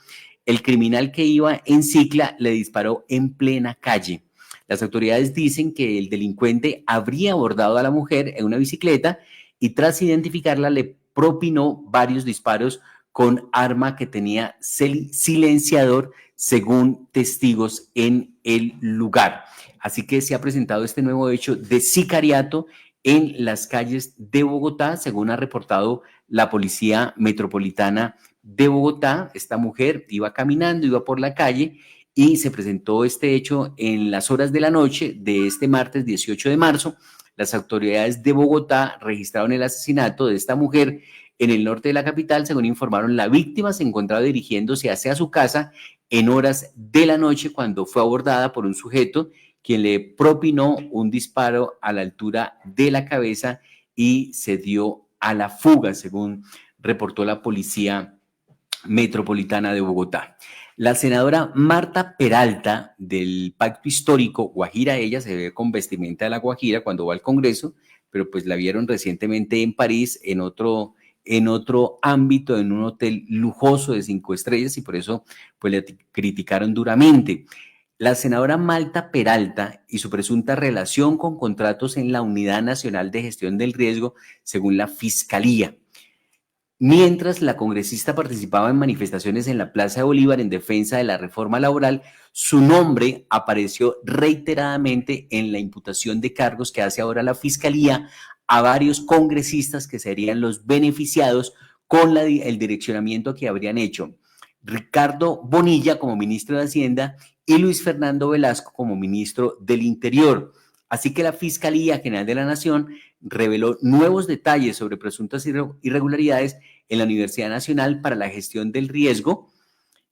El criminal que iba en cicla le disparó en plena calle. Las autoridades dicen que el delincuente habría abordado a la mujer en una bicicleta y tras identificarla le propinó varios disparos con arma que tenía silenciador, según testigos en el lugar. Así que se ha presentado este nuevo hecho de sicariato en las calles de Bogotá, según ha reportado la Policía Metropolitana de Bogotá. Esta mujer iba caminando, iba por la calle y se presentó este hecho en las horas de la noche de este martes 18 de marzo. Las autoridades de Bogotá registraron el asesinato de esta mujer en el norte de la capital. Según informaron, la víctima se encontraba dirigiéndose hacia su casa en horas de la noche cuando fue abordada por un sujeto quien le propinó un disparo a la altura de la cabeza y se dio a la fuga, según reportó la Policía Metropolitana de Bogotá. La senadora Marta Peralta, del Pacto Histórico Guajira, ella se ve con vestimenta de la Guajira cuando va al Congreso, pero pues la vieron recientemente en París, en otro ámbito, en un hotel lujoso de 5 estrellas, y por eso pues le criticaron duramente. La senadora Marta Peralta y su presunta relación con contratos en la Unidad Nacional de Gestión del Riesgo, según la Fiscalía. Mientras la congresista participaba en manifestaciones en la Plaza de Bolívar en defensa de la reforma laboral, su nombre apareció reiteradamente en la imputación de cargos que hace ahora la Fiscalía a varios congresistas que serían los beneficiados con el direccionamiento que habrían hecho Ricardo Bonilla como ministro de Hacienda y Luis Fernando Velasco como ministro del Interior. Así que la Fiscalía General de la Nación reveló nuevos detalles sobre presuntas irregularidades en la Universidad Nacional para la Gestión del Riesgo,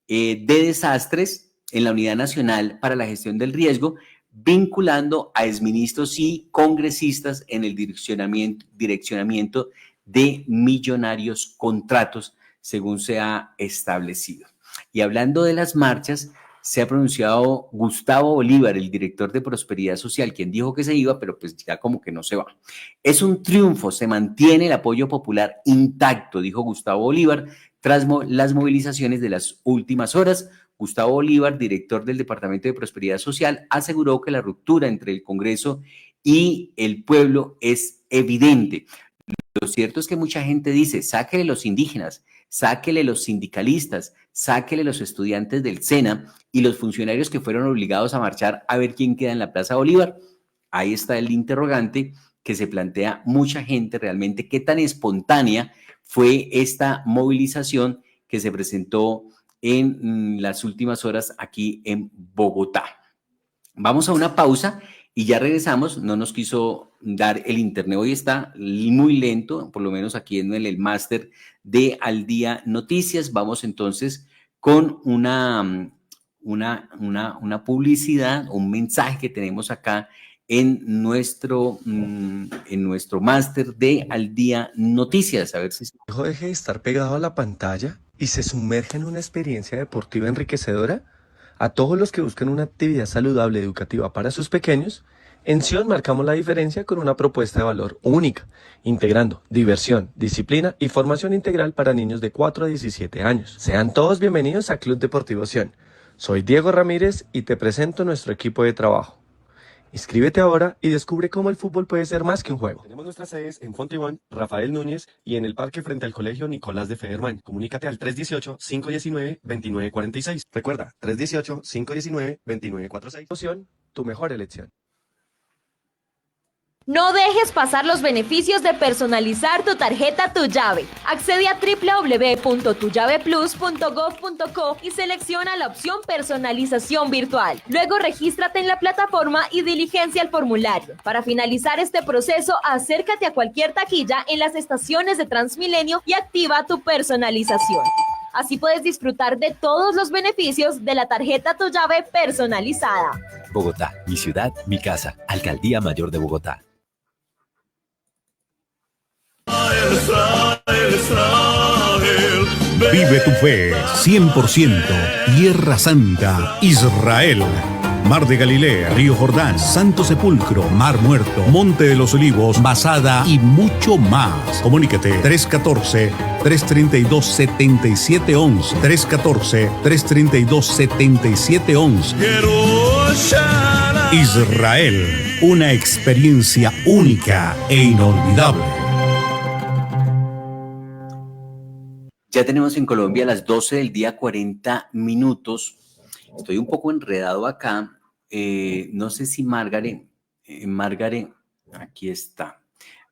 de desastres en la Unidad Nacional para la Gestión del Riesgo, vinculando a exministros y congresistas en el direccionamiento de millonarios contratos, según se ha establecido. Y hablando de las marchas, se ha pronunciado Gustavo Bolívar, el director de Prosperidad Social, quien dijo que se iba, pero pues ya como que no se va. Es un triunfo, se mantiene el apoyo popular intacto, dijo Gustavo Bolívar, tras las movilizaciones de las últimas horas. Gustavo Bolívar, director del Departamento de Prosperidad Social, aseguró que la ruptura entre el Congreso y el pueblo es evidente. Lo cierto es que mucha gente dice, sáquele los indígenas, sáquele los sindicalistas, sáquele los estudiantes del SENA y los funcionarios que fueron obligados a marchar a ver quién queda en la Plaza Bolívar. Ahí está el interrogante que se plantea mucha gente realmente, qué tan espontánea fue esta movilización que se presentó en las últimas horas aquí en Bogotá. Vamos a una pausa y ya regresamos. No nos quiso dar el internet, hoy está muy lento, por lo menos aquí en el máster de Al Día Noticias. Vamos entonces con una publicidad, un mensaje que tenemos acá en nuestro máster de Al Día Noticias. A ver si... Deje de estar pegado a la pantalla y se sumerge en una experiencia deportiva enriquecedora. A todos los que buscan una actividad saludable educativa para sus pequeños, en Sion marcamos la diferencia con una propuesta de valor única, integrando diversión, disciplina y formación integral para niños de 4 a 17 años. Sean todos bienvenidos a Club Deportivo Sion. Soy Diego Ramírez y te presento nuestro equipo de trabajo. Inscríbete ahora y descubre cómo el fútbol puede ser más que un juego. Tenemos nuestras sedes en Fontibón, Rafael Núñez y en el parque frente al Colegio Nicolás de Federman. Comunícate al 318-519-2946. Recuerda, 318-519-2946. Sion, tu mejor elección. No dejes pasar los beneficios de personalizar tu tarjeta Tu Llave. Accede a www.tullaveplus.gov.co y selecciona la opción Personalización Virtual. Luego regístrate en la plataforma y diligencia el formulario. Para finalizar este proceso, acércate a cualquier taquilla en las estaciones de Transmilenio y activa tu personalización. Así puedes disfrutar de todos los beneficios de la tarjeta Tu Llave personalizada. Bogotá, mi ciudad, mi casa. Alcaldía Mayor de Bogotá. Vive tu fe, 100%. Tierra Santa, Israel. Mar de Galilea, Río Jordán, Santo Sepulcro, Mar Muerto, Monte de los Olivos, Masada y mucho más. Comunícate 314-332-7711. 314-332-7711. Israel, una experiencia única e inolvidable. Ya tenemos en Colombia las 12 del día 40 minutos. Estoy un poco enredado acá. No sé si Margaret, aquí está.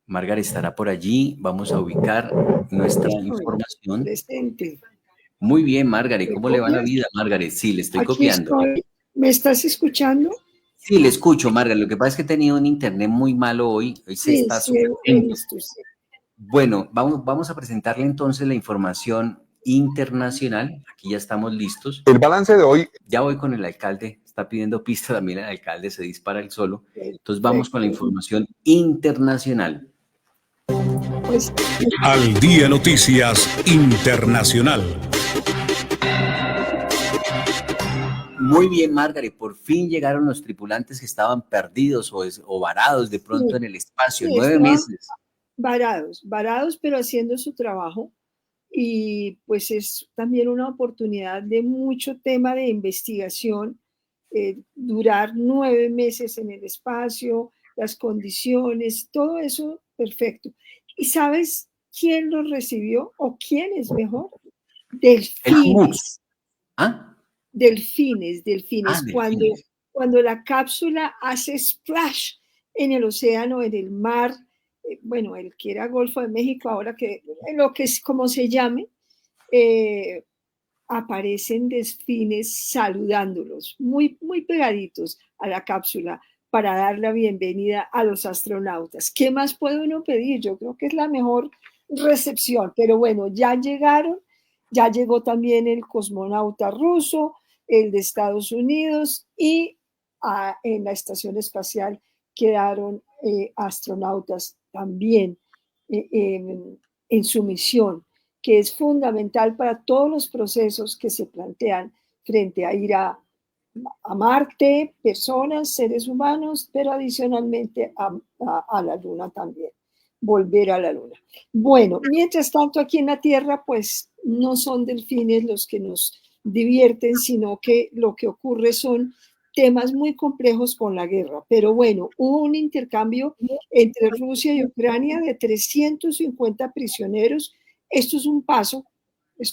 Margaret estará por allí. Vamos a ubicar nuestra información. Presente. Muy bien, Margaret. ¿Me ¿Cómo le va la copias? vida, Margaret? Sí, le estoy Aquí copiando. estoy. ¿Me estás escuchando? Sí, le escucho, Margaret. Lo que pasa es que he tenido un internet muy malo hoy. Hoy se Sí, está sí, súper he lento. visto, sí. Bueno, vamos a presentarle entonces la información internacional. Aquí ya estamos listos. El balance de hoy. Ya voy con el alcalde. Está pidiendo pista también el alcalde. Se dispara el solo. Entonces vamos con la información internacional. Pues, Al Día Noticias Internacional. Muy bien, Margaret. Por fin llegaron los tripulantes que estaban perdidos o varados de pronto sí, en el espacio. sí, 9 estaban meses. varados, pero haciendo su trabajo. Y pues es también una oportunidad de mucho tema de investigación, durar 9 meses en el espacio, las condiciones, todo eso perfecto. ¿Y sabes quién los recibió o quién es mejor? El Delfines. MUX. ¿Ah? Delfines. Delfines. Cuando la cápsula hace splash en el océano, en el mar, bueno, el que era Golfo de México, ahora que en lo que es como se llame, aparecen delfines saludándolos, muy, muy pegaditos a la cápsula para dar la bienvenida a los astronautas. ¿Qué más puede uno pedir? Yo creo que es la mejor recepción, pero bueno, ya llegaron, ya llegó también el cosmonauta ruso, el de Estados Unidos y en la estación espacial quedaron astronautas también en su misión, que es fundamental para todos los procesos que se plantean frente a ir a Marte, personas, seres humanos, pero adicionalmente a la Luna también, volver a la Luna. Bueno, mientras tanto aquí en la Tierra, pues no son delfines los que nos divierten, sino que lo que ocurre son temas muy complejos con la guerra. Pero bueno, hubo un intercambio entre Rusia y Ucrania de 350 prisioneros. Esto es un paso,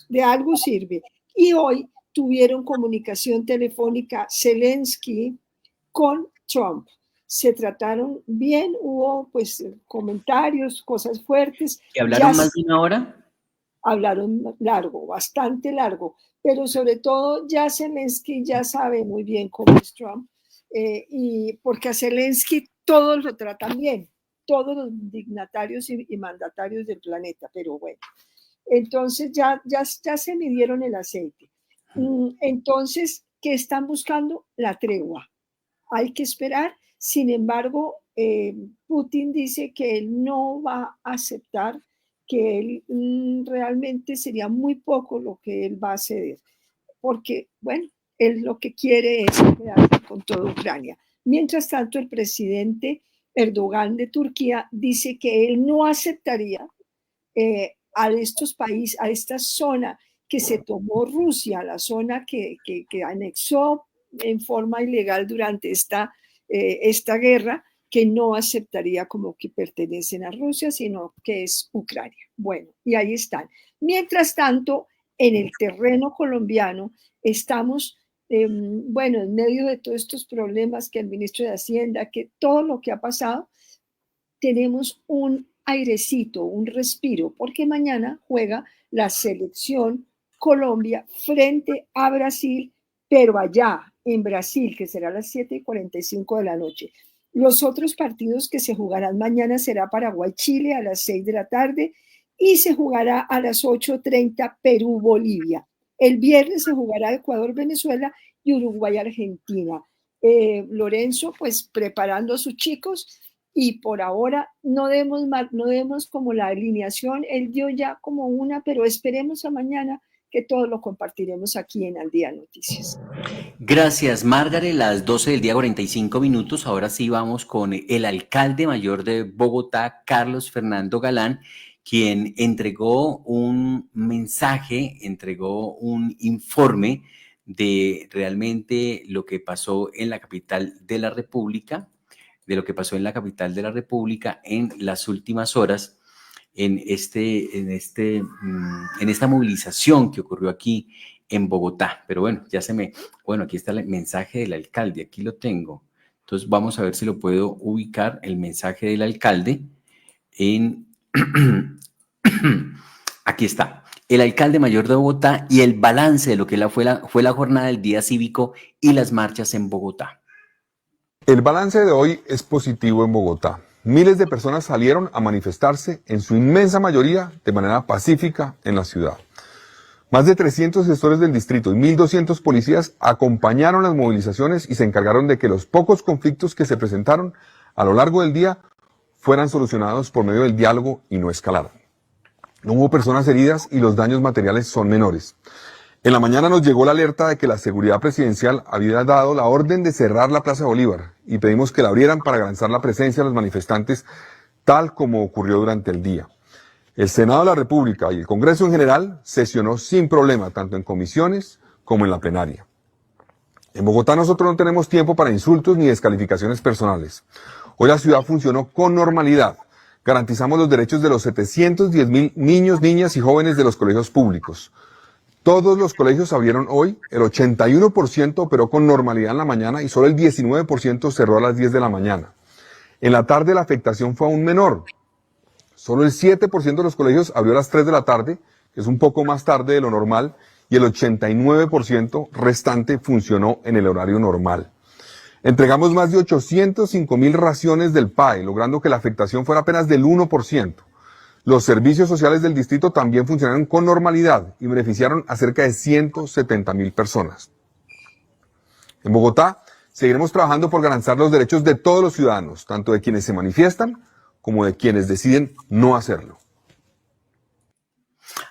de algo sirve. Y hoy tuvieron comunicación telefónica Zelensky con Trump. Se trataron bien, hubo pues comentarios, cosas fuertes. ¿Y hablaron más de una hora? Hablaron largo, bastante largo, pero sobre todo ya Zelensky ya sabe muy bien cómo es Trump, y porque a Zelensky todos lo tratan bien, todos los dignatarios y mandatarios del planeta, pero bueno, entonces ya se midieron el aceite. Entonces, ¿qué están buscando? La tregua. Hay que esperar. Sin embargo, Putin dice que él no va a aceptar, que él realmente sería muy poco lo que él va a ceder, porque, bueno, él lo que quiere es quedarse con toda Ucrania. Mientras tanto, el presidente Erdogan de Turquía dice que él no aceptaría a estos países, a esta zona que se tomó Rusia, la zona que anexó en forma ilegal durante esta guerra, que no aceptaría como que pertenecen a Rusia, sino que es Ucrania. Bueno, y ahí están. Mientras tanto, en el terreno colombiano estamos, bueno, en medio de todos estos problemas que el ministro de Hacienda, que todo lo que ha pasado, tenemos un airecito, un respiro, porque mañana juega la selección Colombia frente a Brasil, pero allá en Brasil, que será a las 7:45 de la noche. Los otros partidos que se jugarán mañana será Paraguay-Chile a las 6 de la tarde y se jugará a las 8:30 Perú-Bolivia. El viernes se jugará Ecuador-Venezuela y Uruguay-Argentina. Lorenzo, pues preparando a sus chicos, y por ahora no demos como la alineación, él dio ya como una, pero esperemos a mañana que todo lo compartiremos aquí en Al Día Noticias. Gracias, Margaret. Las 12 del día 45 minutos. Ahora sí vamos con el alcalde mayor de Bogotá, Carlos Fernando Galán, quien entregó un mensaje, entregó un informe de realmente lo que pasó en la capital de la República, en las últimas horas. en esta movilización que ocurrió aquí en Bogotá. Pero bueno, aquí está el mensaje del alcalde, aquí lo tengo. Entonces vamos a ver si lo puedo ubicar, el mensaje del alcalde aquí está, el alcalde mayor de Bogotá y el balance de lo que fue la jornada del día cívico y las marchas en Bogotá. El balance de hoy es positivo en Bogotá. Miles de personas salieron a manifestarse, en su inmensa mayoría de manera pacífica en la ciudad. Más de 300 gestores del distrito y 1.200 policías acompañaron las movilizaciones y se encargaron de que los pocos conflictos que se presentaron a lo largo del día fueran solucionados por medio del diálogo y no escalaran. No hubo personas heridas y los daños materiales son menores. En la mañana nos llegó la alerta de que la seguridad presidencial había dado la orden de cerrar la Plaza Bolívar y pedimos que la abrieran para garantizar la presencia de los manifestantes tal como ocurrió durante el día. El Senado de la República y el Congreso en general sesionó sin problema, tanto en comisiones como en la plenaria. En Bogotá nosotros no tenemos tiempo para insultos ni descalificaciones personales. Hoy la ciudad funcionó con normalidad. Garantizamos los derechos de los 710.000 niños, niñas y jóvenes de los colegios públicos. Todos los colegios abrieron hoy, el 81% operó con normalidad en la mañana y solo el 19% cerró a las 10 de la mañana. En la tarde la afectación fue aún menor. Solo el 7% de los colegios abrió a las 3 de la tarde, que es un poco más tarde de lo normal, y el 89% restante funcionó en el horario normal. Entregamos más de 805.000 raciones del PAE, logrando que la afectación fuera apenas del 1%. Los servicios sociales del distrito también funcionaron con normalidad y beneficiaron a cerca de 170.000 personas. En Bogotá, seguiremos trabajando por garantizar los derechos de todos los ciudadanos, tanto de quienes se manifiestan como de quienes deciden no hacerlo.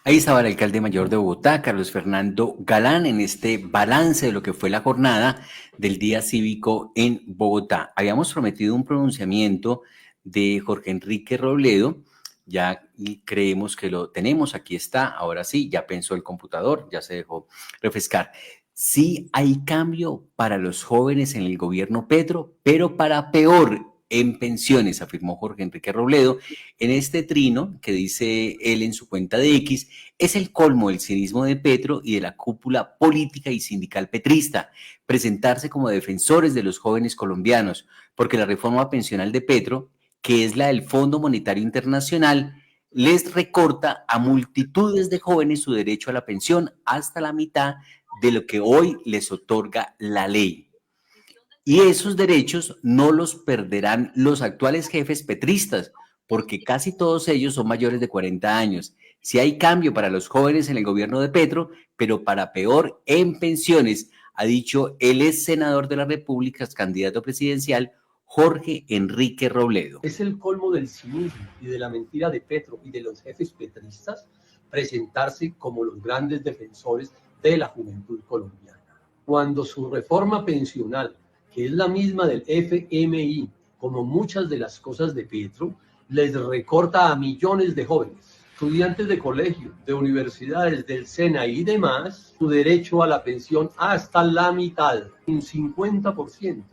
Ahí estaba el alcalde mayor de Bogotá, Carlos Fernando Galán, en este balance de lo que fue la jornada del día cívico en Bogotá. Habíamos prometido un pronunciamiento de Jorge Enrique Robledo, ya creemos que lo tenemos, aquí está, ahora sí, ya pensó el computador, ya se dejó refrescar. Sí hay cambio para los jóvenes en el gobierno Petro, pero para peor en pensiones, afirmó Jorge Enrique Robledo, en este trino que dice él en su cuenta de X, es el colmo del cinismo de Petro y de la cúpula política y sindical petrista, presentarse como defensores de los jóvenes colombianos, porque la reforma pensional de Petro, que es la del Fondo Monetario Internacional, les recorta a multitudes de jóvenes su derecho a la pensión hasta la mitad de lo que hoy les otorga la ley. Y esos derechos no los perderán los actuales jefes petristas, porque casi todos ellos son mayores de 40 años. Sí hay cambio para los jóvenes en el gobierno de Petro, pero para peor en pensiones, ha dicho el ex senador de la República, candidato presidencial, Jorge Enrique Robledo. Es el colmo del cinismo y de la mentira de Petro y de los jefes petristas presentarse como los grandes defensores de la juventud colombiana. Cuando su reforma pensional, que es la misma del FMI, como muchas de las cosas de Petro, les recorta a millones de jóvenes, estudiantes de colegio, de universidades, del SENA y demás, su derecho a la pensión hasta la mitad, un 50%,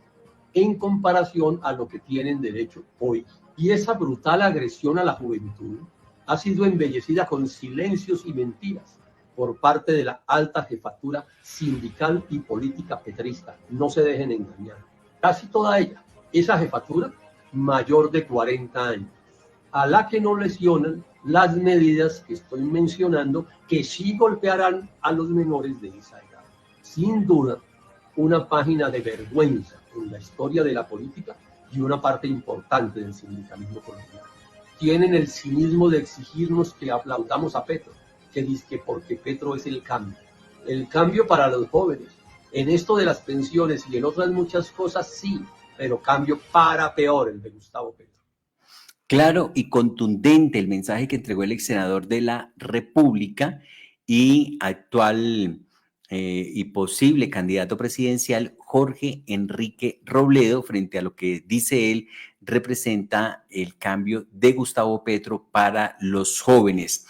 en comparación a lo que tienen derecho hoy. Y esa brutal agresión a la juventud ha sido embellecida con silencios y mentiras por parte de la alta jefatura sindical y política petrista. No se dejen engañar. Casi toda ella, esa jefatura, mayor de 40 años, a la que no lesionan las medidas que estoy mencionando, que sí golpearán a los menores de esa edad. Sin duda, una página de vergüenza en la historia de la política y una parte importante del sindicalismo colombiano. Tienen el cinismo de exigirnos que aplaudamos a Petro, que dice que porque Petro es el cambio para los jóvenes, en esto de las pensiones y en otras muchas cosas sí, pero cambio para peor el de Gustavo Petro. Claro y contundente el mensaje que entregó el ex senador de la República y actual y posible candidato presidencial Jorge Enrique Robledo frente a lo que dice él representa el cambio de Gustavo Petro para los jóvenes.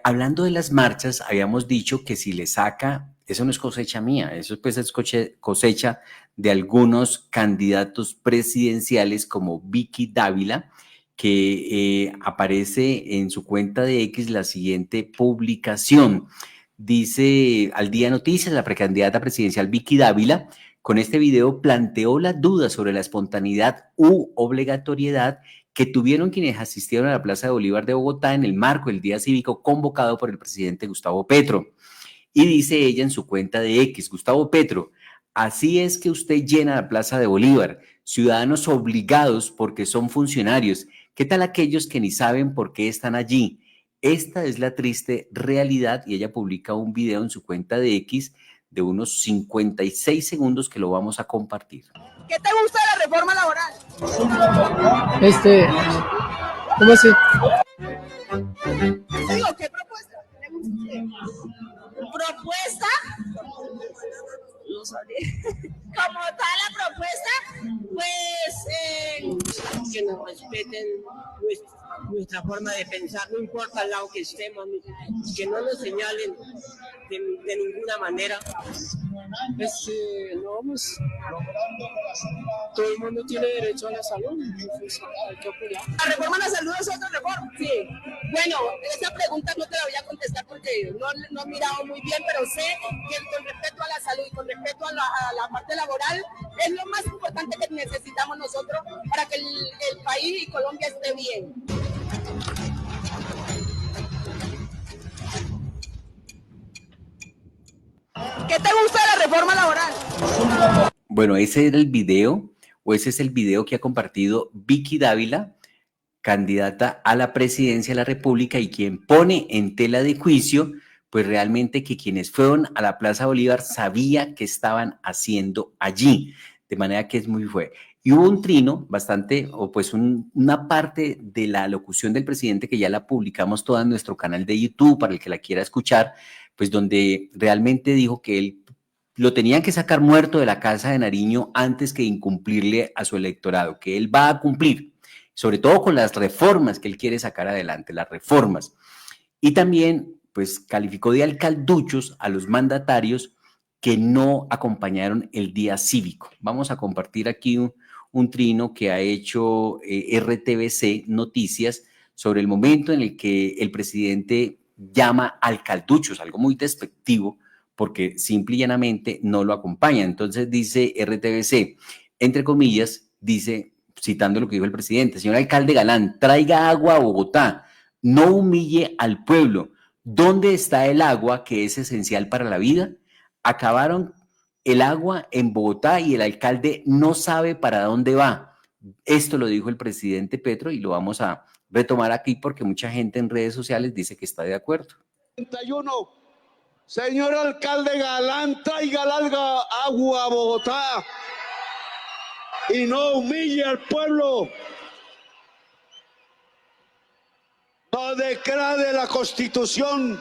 Hablando de las marchas, habíamos dicho que si le saca, eso no es cosecha mía, eso pues es cosecha de algunos candidatos presidenciales como Vicky Dávila, que aparece en su cuenta de X la siguiente publicación. Dice Al Día Noticias, la precandidata presidencial Vicky Dávila, con este video planteó las dudas sobre la espontaneidad u obligatoriedad que tuvieron quienes asistieron a la Plaza de Bolívar de Bogotá en el marco del Día Cívico convocado por el presidente Gustavo Petro. Y dice ella en su cuenta de X, Gustavo Petro, así es que usted llena la Plaza de Bolívar, ciudadanos obligados porque son funcionarios. ¿Qué tal aquellos que ni saben por qué están allí? Esta es la triste realidad y ella publica un video en su cuenta de X de unos 56 segundos que lo vamos a compartir. ¿Qué te gusta de la reforma laboral? ¿Cómo así? Digo, ¿qué propuesta? ¿Propuesta? No sabría. Como tal la propuesta, pues que nos respeten nuestra forma de pensar, no importa al lado que estemos, que no nos señalen de ninguna manera. No, pues todo el mundo tiene derecho a la salud, entonces hay que apoyar. ¿La reforma a la salud es otra reforma? Sí. Bueno, esa pregunta no te la voy a contestar porque no he mirado muy bien, pero sé que con respecto a la salud y con respecto a la parte laboral es lo más importante que necesitamos nosotros para que el país y Colombia esté bien. ¿Qué te gusta de la reforma laboral? Bueno, ese era el video, o ese es el video que ha compartido Vicky Dávila, candidata a la presidencia de la República, y quien pone en tela de juicio, pues realmente que quienes fueron a la Plaza Bolívar sabía que estaban haciendo allí, de manera que es muy fuerte. Y hubo un trino bastante, o pues una parte de la locución del presidente que ya la publicamos toda en nuestro canal de YouTube para el que la quiera escuchar, pues donde realmente dijo que él lo tenían que sacar muerto de la Casa de Nariño antes que incumplirle a su electorado, que él va a cumplir, sobre todo con las reformas que él quiere sacar adelante, las reformas. Y también, pues, calificó de alcalduchos a los mandatarios que no acompañaron el día cívico. Vamos a compartir aquí un trino que ha hecho RTBC Noticias sobre el momento en el que el presidente llama alcalduchos, algo muy despectivo, porque simple y llanamente no lo acompaña. Entonces dice RTBC, entre comillas, dice, citando lo que dijo el presidente, señor alcalde Galán, traiga agua a Bogotá, no humille al pueblo. ¿Dónde está el agua que es esencial para la vida? Acabaron el agua en Bogotá y el alcalde no sabe para dónde va. Esto lo dijo el presidente Petro y lo vamos a retomar aquí porque mucha gente en redes sociales dice que está de acuerdo. 31. Señor alcalde Galán, traiga larga agua a Bogotá y no humille al pueblo. No declare la Constitución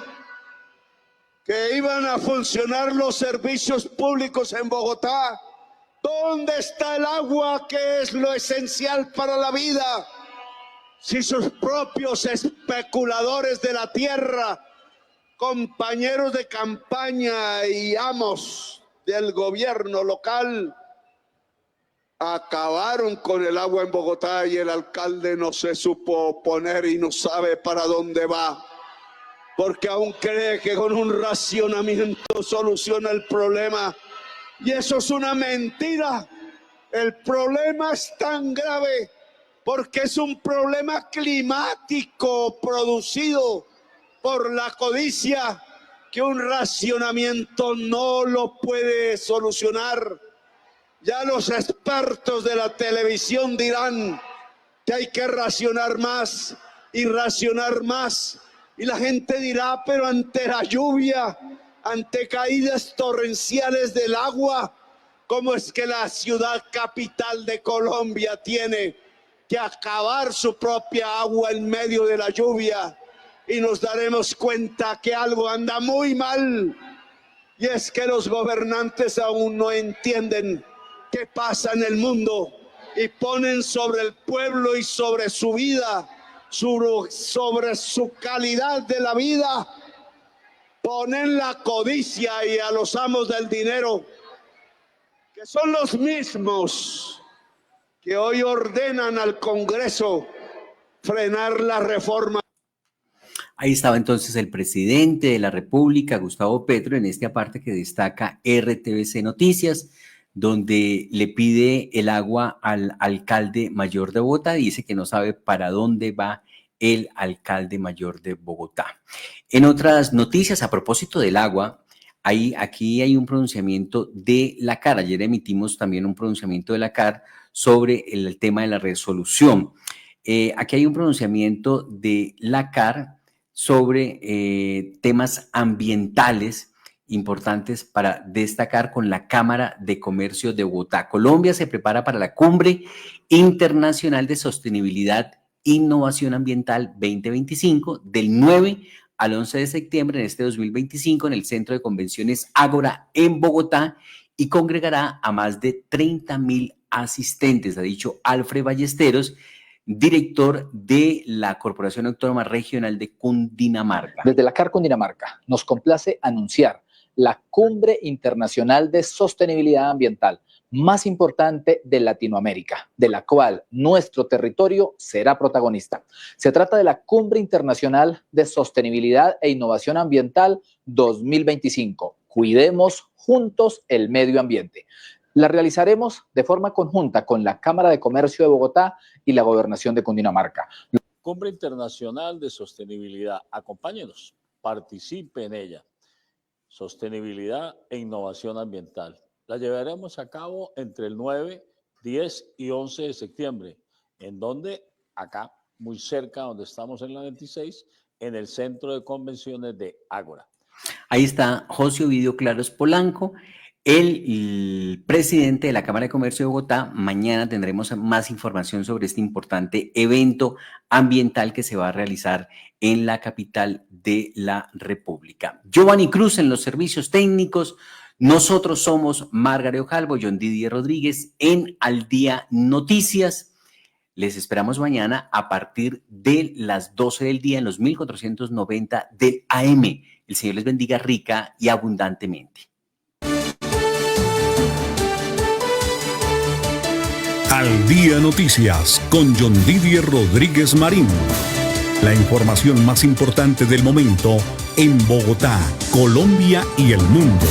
que iban a funcionar los servicios públicos en Bogotá. ¿Dónde está el agua que es lo esencial para la vida? Si sus propios especuladores de la tierra, compañeros de campaña y amos del gobierno local, acabaron con el agua en Bogotá y el alcalde no se supo oponer y no sabe para dónde va, porque aún cree que con un racionamiento soluciona el problema, y eso es una mentira. El problema es tan grave porque es un problema climático producido por la codicia que un racionamiento no lo puede solucionar. Ya los expertos de la televisión dirán que hay que racionar más y racionar más. Y la gente dirá, pero ante la lluvia, ante caídas torrenciales del agua, ¿cómo es que la ciudad capital de Colombia tiene que acabar su propia agua en medio de la lluvia? Y nos daremos cuenta que algo anda muy mal. Y es que los gobernantes aún no entienden qué pasa en el mundo y ponen sobre el pueblo y sobre su vida, sobre su calidad de la vida, ponen la codicia y a los amos del dinero, que son los mismos que hoy ordenan al Congreso frenar la reforma. Ahí estaba entonces el presidente de la República, Gustavo Petro, en esta parte que destaca RTBC Noticias, donde le pide el agua al alcalde mayor de Bogotá. Dice que no sabe para dónde va el alcalde mayor de Bogotá. En otras noticias, a propósito del agua, aquí hay un pronunciamiento de la CAR. Ayer emitimos también un pronunciamiento de la CAR sobre el tema de la resolución. Aquí hay un pronunciamiento de la CAR sobre temas ambientales importantes para destacar con la Cámara de Comercio de Bogotá. Colombia se prepara para la Cumbre Internacional de Sostenibilidad e Innovación Ambiental 2025 del 9 al 11 de septiembre en este 2025 en el Centro de Convenciones Ágora en Bogotá y congregará a más de 30.000 asistentes, ha dicho Alfred Ballesteros, director de la Corporación Autónoma Regional de Cundinamarca. Desde la CAR Cundinamarca nos complace anunciar la Cumbre Internacional de Sostenibilidad Ambiental más importante de Latinoamérica, de la cual nuestro territorio será protagonista. Se trata de la Cumbre Internacional de Sostenibilidad e Innovación Ambiental 2025. Cuidemos juntos el medio ambiente. La realizaremos de forma conjunta con la Cámara de Comercio de Bogotá y la Gobernación de Cundinamarca. Cumbre Internacional de Sostenibilidad. Acompáñenos, participe en ella. Sostenibilidad e Innovación Ambiental. La llevaremos a cabo entre el 9, 10 y 11 de septiembre. ¿En donde? Acá, muy cerca, donde estamos en la 26, en el Centro de Convenciones de Ágora. Ahí está José Ovidio Claros Polanco, el presidente de la Cámara de Comercio de Bogotá. Mañana tendremos más información sobre este importante evento ambiental que se va a realizar en la capital de la República. Giovanni Cruz en los servicios técnicos. Nosotros somos Margareo Calvo, John Didier Rodríguez en Al Día Noticias. Les esperamos mañana a partir de las 12 del día en los 1490 del AM. El Señor les bendiga rica y abundantemente. Al Día Noticias con John Didier Rodríguez Marín. La información más importante del momento en Bogotá, Colombia y el mundo.